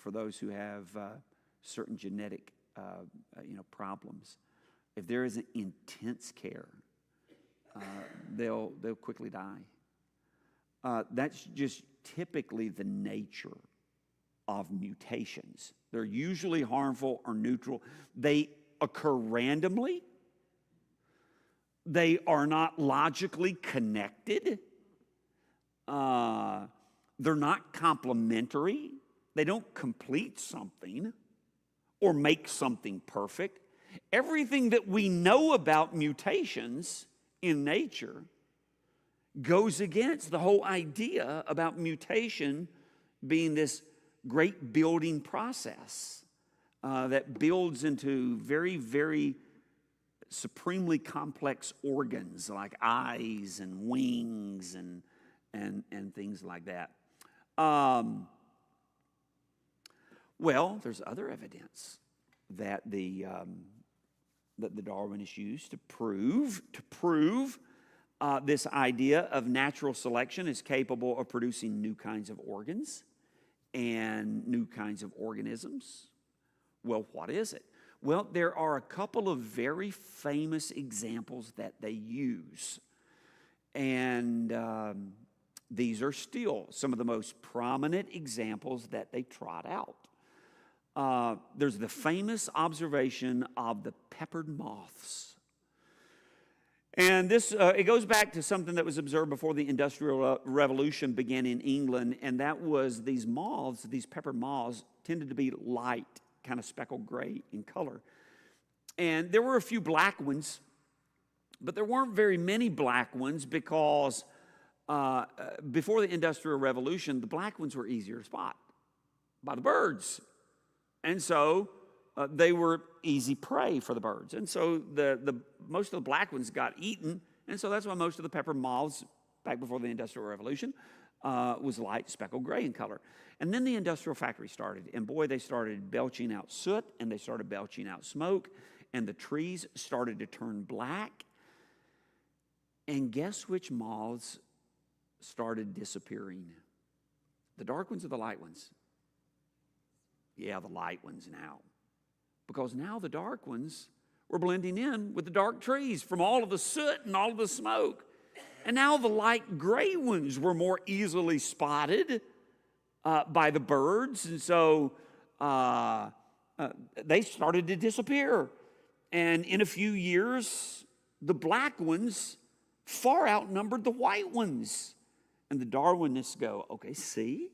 those who have certain genetic problems, if there isn't intense care, they'll quickly die. That's just typically the nature of mutations. They're usually harmful or neutral. They occur randomly. They are not logically connected. They're not complementary. They don't complete something or make something perfect. Everything that we know about mutations in nature goes against the whole idea about mutation being this great building process that builds into very, very supremely complex organs like eyes and wings and things like that. Well, there's other evidence that the Darwinists used to prove this idea of natural selection is capable of producing new kinds of organs and new kinds of organisms. Well, what is it? Well, there are a couple of very famous examples that they use. And these are still some of the most prominent examples that they trot out. there's the famous observation of the peppered moths. And this, it goes back to something that was observed before the Industrial Revolution began in England, and that was these moths, these peppered moths, tended to be light, kind of speckled gray in color. And there were a few black ones, but there weren't very many black ones because before the Industrial Revolution, the black ones were easier to spot by the birds. And so they were easy prey for the birds. And so the most of the black ones got eaten, and so that's why most of the pepper moths, back before the Industrial Revolution, was light speckled gray in color. And then the industrial factory started, and boy, they started belching out soot, and they started belching out smoke, and the trees started to turn black. And guess which moths started disappearing? The dark ones or the light ones? Yeah, the light ones now. Because now the dark ones were blending in with the dark trees from all of the soot and all of the smoke. And now the light gray ones were more easily spotted by the birds. And so they started to disappear. And in a few years, the black ones far outnumbered the white ones. And the Darwinists go, okay, see?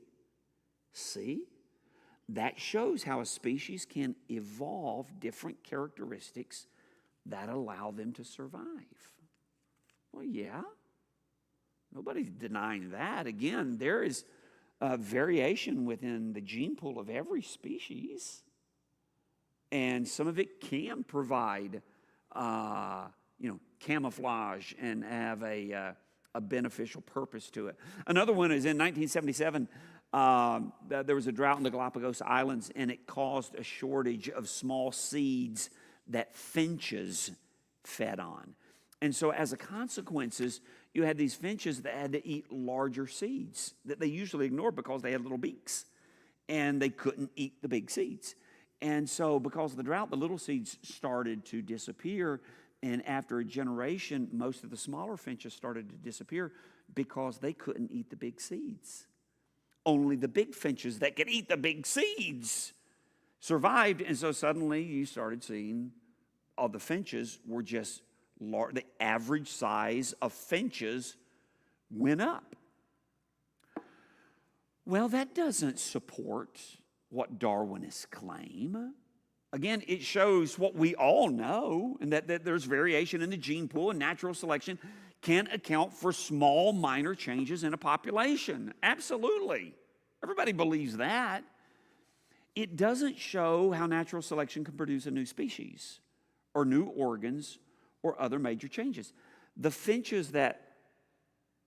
That shows how a species can evolve different characteristics that allow them to survive. Well, yeah. Nobody's denying that. Again, there is variation within the gene pool of every species. And some of it can provide, camouflage and have a beneficial purpose to it. Another one is in 1977, there was a drought in the Galapagos Islands, and it caused a shortage of small seeds that finches fed on. And so as a consequence, you had these finches that had to eat larger seeds that they usually ignored because they had little beaks, and they couldn't eat the big seeds. And so because of the drought, the little seeds started to disappear, and after a generation, most of the smaller finches started to disappear because they couldn't eat the big seeds. Only the big finches that could eat the big seeds survived, and so suddenly you started seeing all the finches were just large. The average size of finches went up. Well, that doesn't support what Darwinists claim. Again, it shows what we all know, and that there's variation in the gene pool, and natural selection can account for small, minor changes in a population. Absolutely. Everybody believes that. It doesn't show how natural selection can produce a new species or new organs or other major changes. The finches that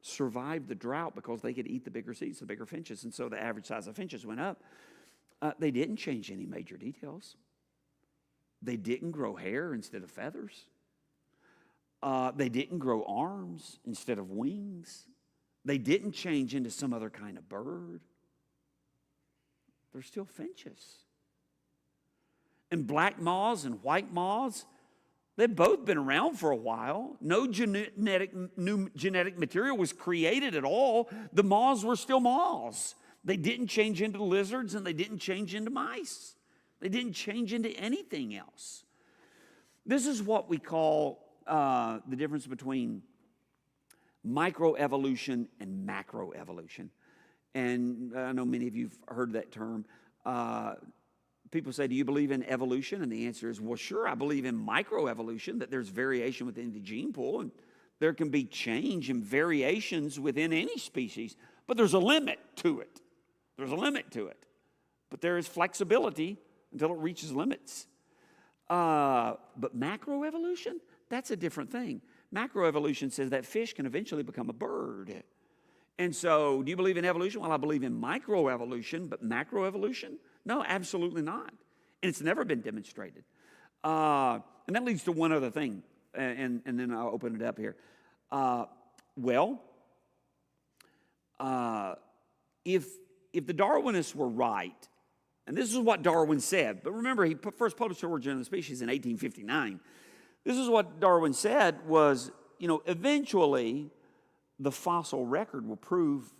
survived the drought because they could eat the bigger seeds, the bigger finches, and so the average size of finches went up, they didn't change any major details. They didn't grow hair instead of feathers. They didn't grow arms instead of wings. They didn't change into some other kind of bird. They're still finches. And black moths and white moths, they've both been around for a while. No new genetic material was created at all. The moths were still moths. They didn't change into lizards, and they didn't change into mice. They didn't change into anything else. This is what we call the difference between microevolution and macroevolution. And I know many of you have heard that term. People say, do you believe in evolution? And the answer is, well, sure, I believe in microevolution, that there's variation within the gene pool, and there can be change and variations within any species, but there's a limit to it. There's a limit to it. But there is flexibility until it reaches limits. But macroevolution, that's a different thing. Macroevolution says that fish can eventually become a bird. And so, do you believe in evolution? Well, I believe in microevolution, but macroevolution? No, absolutely not. And it's never been demonstrated. And that leads to one other thing, and then I'll open it up here. If the Darwinists were right, and this is what Darwin said, but remember, he first published Origin of the Species in 1859. This is what Darwin said was, eventually the fossil record will prove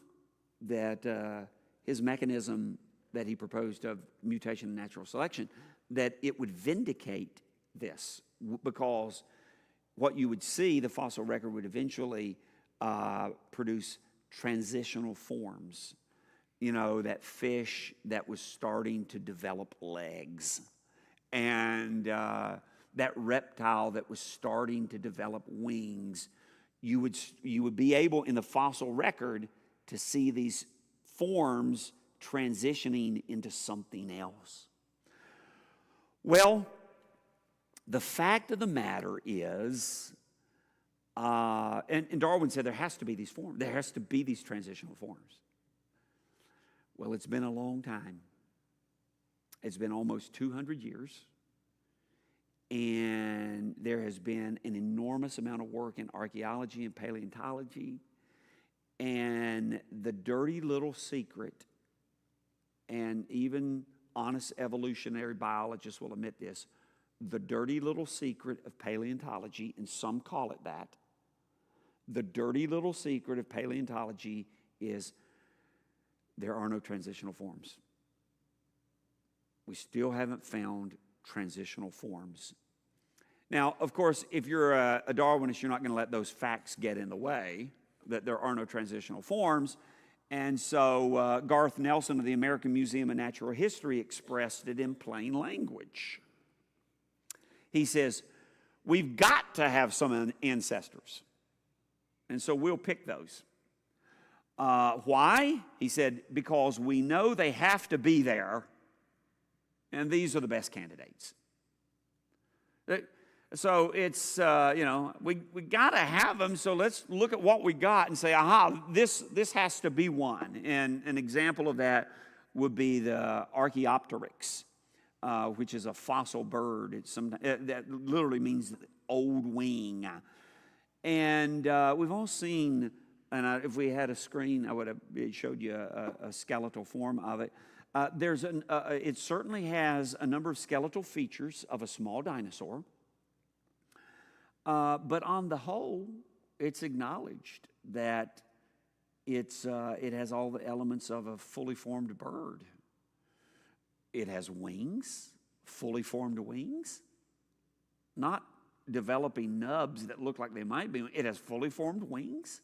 that his mechanism that he proposed of mutation and natural selection, that it would vindicate this, because what you would see, the fossil record would eventually produce transitional forms. You know, that fish that was starting to develop legs, and that reptile that was starting to develop wings. You would be able, in the fossil record, to see these forms transitioning into something else. Well, the fact of the matter is, and Darwin said there has to be these forms, there has to be these transitional forms. Well, it's been a long time. It's been almost 200 years. And there has been an enormous amount of work in archaeology and paleontology. And the dirty little secret, and even honest evolutionary biologists will admit this, the dirty little secret of paleontology, and some call it that, the dirty little secret of paleontology is there are no transitional forms. We still haven't found transitional forms. Now, of course, if you're a Darwinist, you're not going to let those facts get in the way, that there are no transitional forms. And so Garth Nelson of the American Museum of Natural History expressed it in plain language. He says, we've got to have some ancestors. And so we'll pick those. Why? He said, because we know they have to be there, and these are the best candidates. So it's, we got to have them, so let's look at what we got and say, aha, this has to be one. And an example of that would be the Archaeopteryx, which is a fossil bird. That literally means old wing. And we've all seen, and if we had a screen, I would have showed you a skeletal form of it. It certainly has a number of skeletal features of a small dinosaur. But on the whole, it's acknowledged that it has all the elements of a fully formed bird. It has wings, fully formed wings, not developing nubs that look like they might be. It has fully formed wings.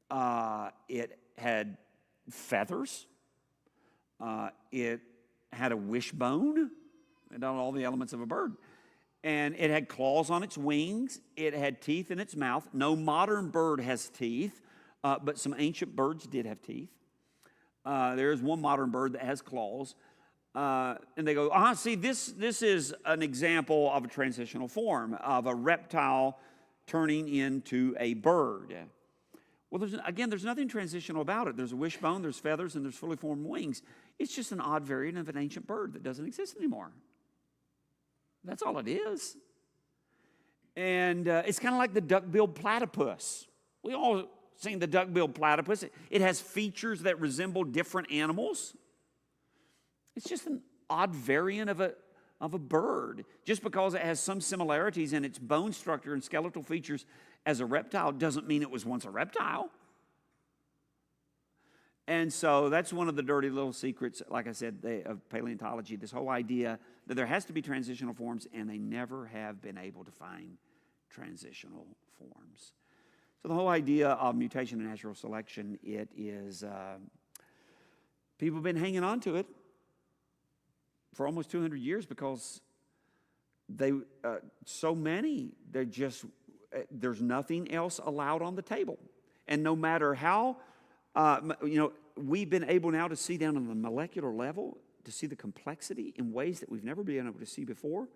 It had feathers. It had a wishbone, and all the elements of a bird. And it had claws on its wings. It had teeth in its mouth. No modern bird has teeth, but some ancient birds did have teeth. There is one modern bird that has claws. And they go, see, this is an example of a transitional form, of a reptile turning into a bird. Well, there's nothing transitional about it. There's a wishbone, there's feathers, and there's fully formed wings. It's just an odd variant of an ancient bird that doesn't exist anymore. That's all it is. And it's kind of like the duck-billed platypus. We all seen the duck-billed platypus. It has features that resemble different animals. It's just an odd variant of a bird. Just because it has some similarities in its bone structure and skeletal features as a reptile doesn't mean it was once a reptile. And so that's one of the dirty little secrets, like I said, of paleontology, this whole idea that there has to be transitional forms, and they never have been able to find transitional forms. So the whole idea of mutation and natural selection, it is, people have been hanging on to it for almost 200 years because so many, there's nothing else allowed on the table. And no matter how, we've been able now to see down on the molecular level, to see the complexity in ways that we've never been able to see before.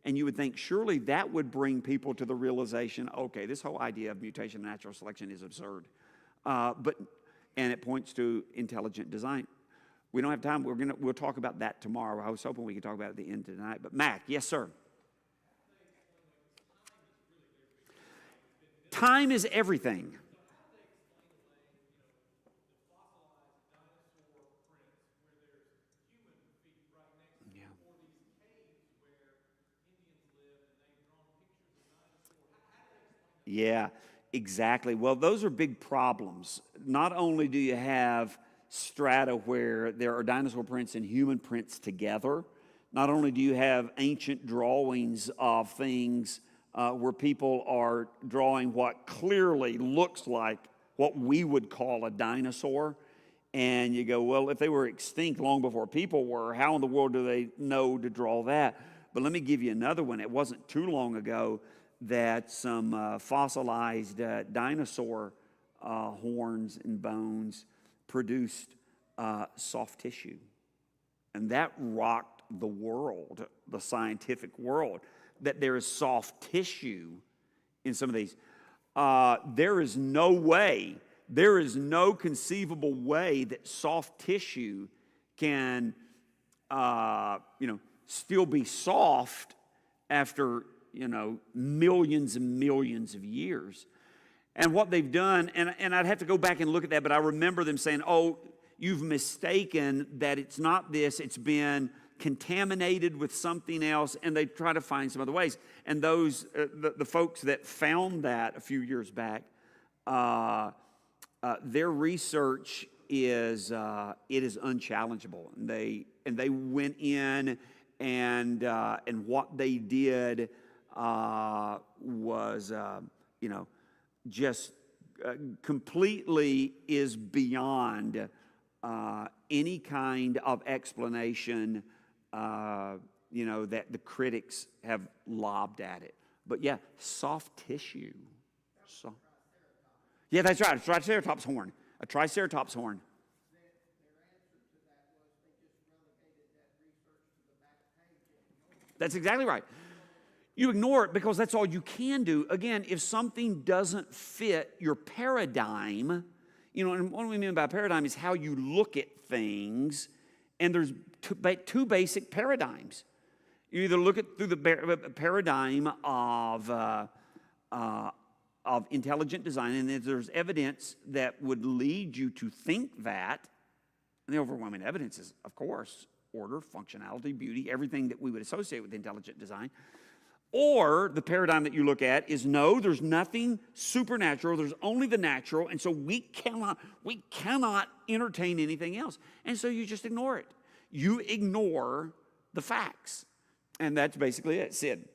And you would think surely that would bring people to the realization, okay, this whole idea of mutation and natural selection is absurd. And it points to intelligent design. We don't have time. We'll talk about that tomorrow. I was hoping we could talk about it at the end of tonight. But Mac, yes, sir. Time is everything. Yeah, exactly. Well, those are big problems. Not only do you have strata where there are dinosaur prints and human prints together. Not only do you have ancient drawings of things where people are drawing what clearly looks like what we would call a dinosaur, and you go, well, if they were extinct long before people were, how in the world do they know to draw that? But let me give you another one. It wasn't too long ago that some fossilized dinosaur horns and bones produced soft tissue. And that rocked the world, the scientific world, that there is soft tissue in some of these. There is no way, there is no conceivable way that soft tissue can, still be soft after, millions and millions of years. And what they've done, and I'd have to go back and look at that, but I remember them saying, oh, you've mistaken that it's not this, it's been contaminated with something else, and they try to find some other ways. And those, the folks that found that a few years back, their research is unchallengeable. And they went in, and what they did was, just completely is beyond any kind of explanation, that the critics have lobbed at it. But yeah, soft tissue. Yeah, that's right. A triceratops horn. A triceratops horn. That's exactly right. You ignore it because that's all you can do. Again, if something doesn't fit your paradigm, and what we mean by paradigm is how you look at things, and there's two basic paradigms. You either look at through the paradigm of intelligent design, and if there's evidence that would lead you to think that, and the overwhelming evidence is, of course, order, functionality, beauty, everything that we would associate with intelligent design. Or the paradigm that you look at is no, there's nothing supernatural, there's only the natural, and so we cannot entertain anything else. And so you just ignore it. You ignore the facts. And that's basically it. Sid.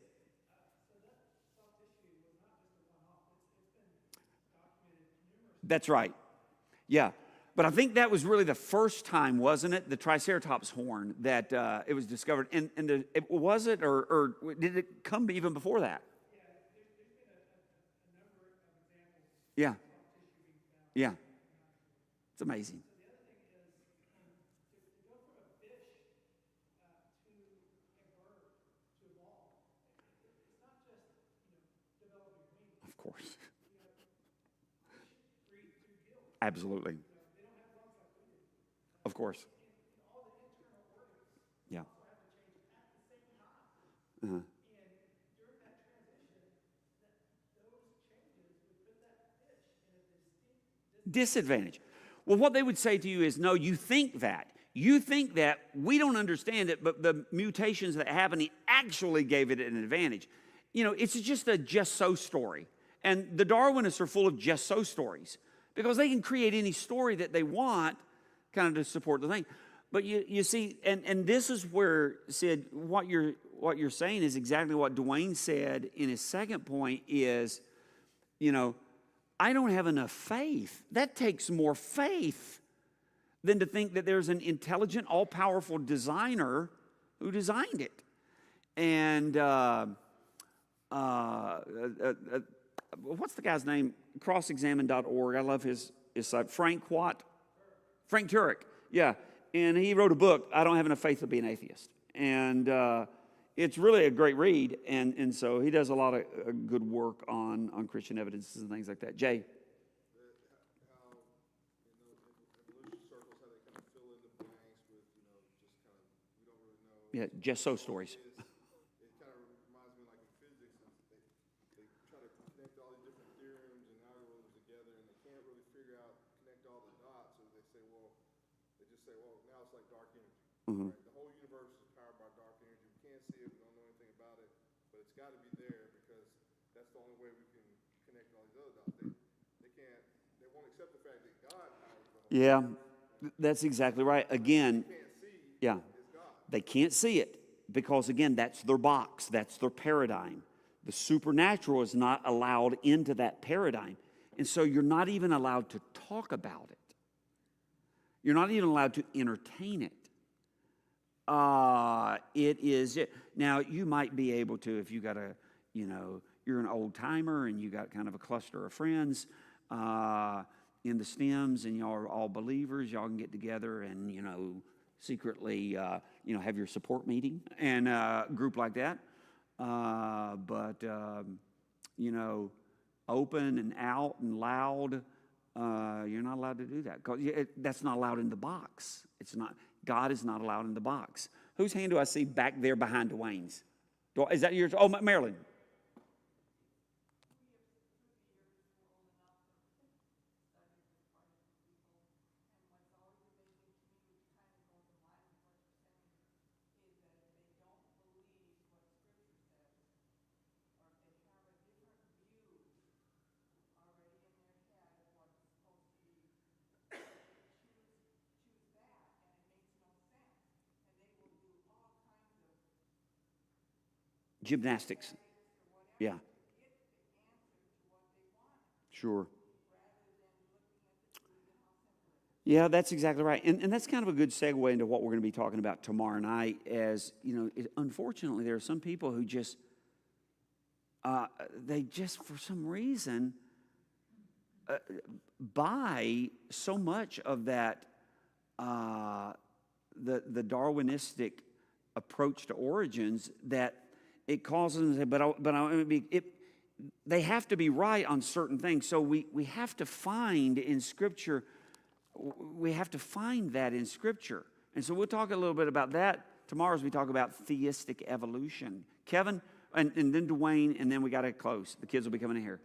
That's right. Yeah. But I think that was really the first time, wasn't it, the Triceratops horn that it was discovered? And was it, or did it come even before that? Yeah. Yeah. It's amazing. Of course. Absolutely. Of course. Yeah. Uh-huh. Disadvantage. Well, what they would say to you is, no, you think that. You think that. We don't understand it, but the mutations that happened actually gave it an advantage. It's just a just so story. And the Darwinists are full of just so stories because they can create any story that they want kind of to support the thing. But you see, and this is where, Sid, what you're saying is exactly what Dwayne said in his second point is, I don't have enough faith. That takes more faith than to think that there's an intelligent, all-powerful designer who designed it. And what's the guy's name? Crossexamine.org. I love his site. Frank Turek. Yeah. And he wrote a book, I Don't Have Enough Faith to Be an Atheist. And it's really a great read. And so he does a lot of good work on Christian evidences and things like that. Jay? How, in those evolution circles, how they kind of fill in the blanks with, just kind of, we don't really know. Yeah, just so stories. It kind of reminds me like in physics, they try to connect all these different theorems and algorithms together, and they can't really figure out, connect all the dots, so they just say, well, now it's like dark energy. Mm-hmm. Right? The whole universe is powered by dark energy. We can't see it, we don't know anything about it, but it's got to be there because that's the only way we can connect all these other dots. They won't accept the fact that God powers the whole Yeah. universe. That's exactly right. Again, yeah, they can't see it because, again, that's their box, that's their paradigm. The supernatural is not allowed into that paradigm. And so you're not even allowed to talk about it. You're not even allowed to entertain it. It is. Now, you might be able to, if you got a, you're an old timer and you got kind of a cluster of friends in the stems and y'all are all believers, y'all can get together and, secretly, have your support meeting and group like that. But open and out and loud, you're not allowed to do that. 'Cause that's not allowed in the box. It's not. God is not allowed in the box. Whose hand do I see back there behind Dwayne's? Is that yours? Oh, Marilyn. Gymnastics. Yeah. Sure. Yeah, that's exactly right. And that's kind of a good segue into what we're going to be talking about tomorrow night. As, unfortunately, there are some people who just, for some reason, buy so much of that, the Darwinistic approach to origins that it causes them to say, they have to be right on certain things. So we have to find in Scripture, that in Scripture. And so we'll talk a little bit about that tomorrow as we talk about theistic evolution. Kevin, and then Dwayne, and then we got to close. The kids will be coming in here.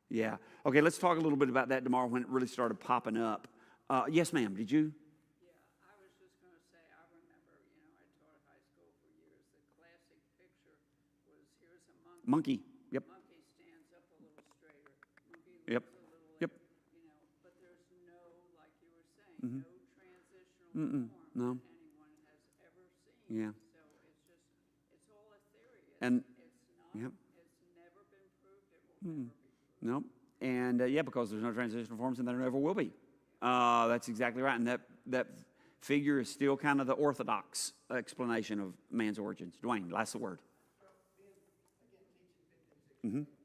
Yeah. Okay, let's talk a little bit about that tomorrow when it really started popping up. Yes, ma'am, did you? Yeah, I was just going to say, I remember, I taught at high school for years. The classic picture was, here's a monkey. Yep. Monkey stands up a little straighter. Monkey Yep. looks a little Yep. but there's no, like you were saying, no transitional No. form that anyone has ever seen. Yeah. So it's all a theory. And- it's not, Yep. it's never been proved. It will never be proved. No. And because there's no transitional forms and there never will be. That's exactly right. And that figure is still kind of the orthodox explanation of man's origins. Dwayne, last word. Well, again, teaching 15, 16,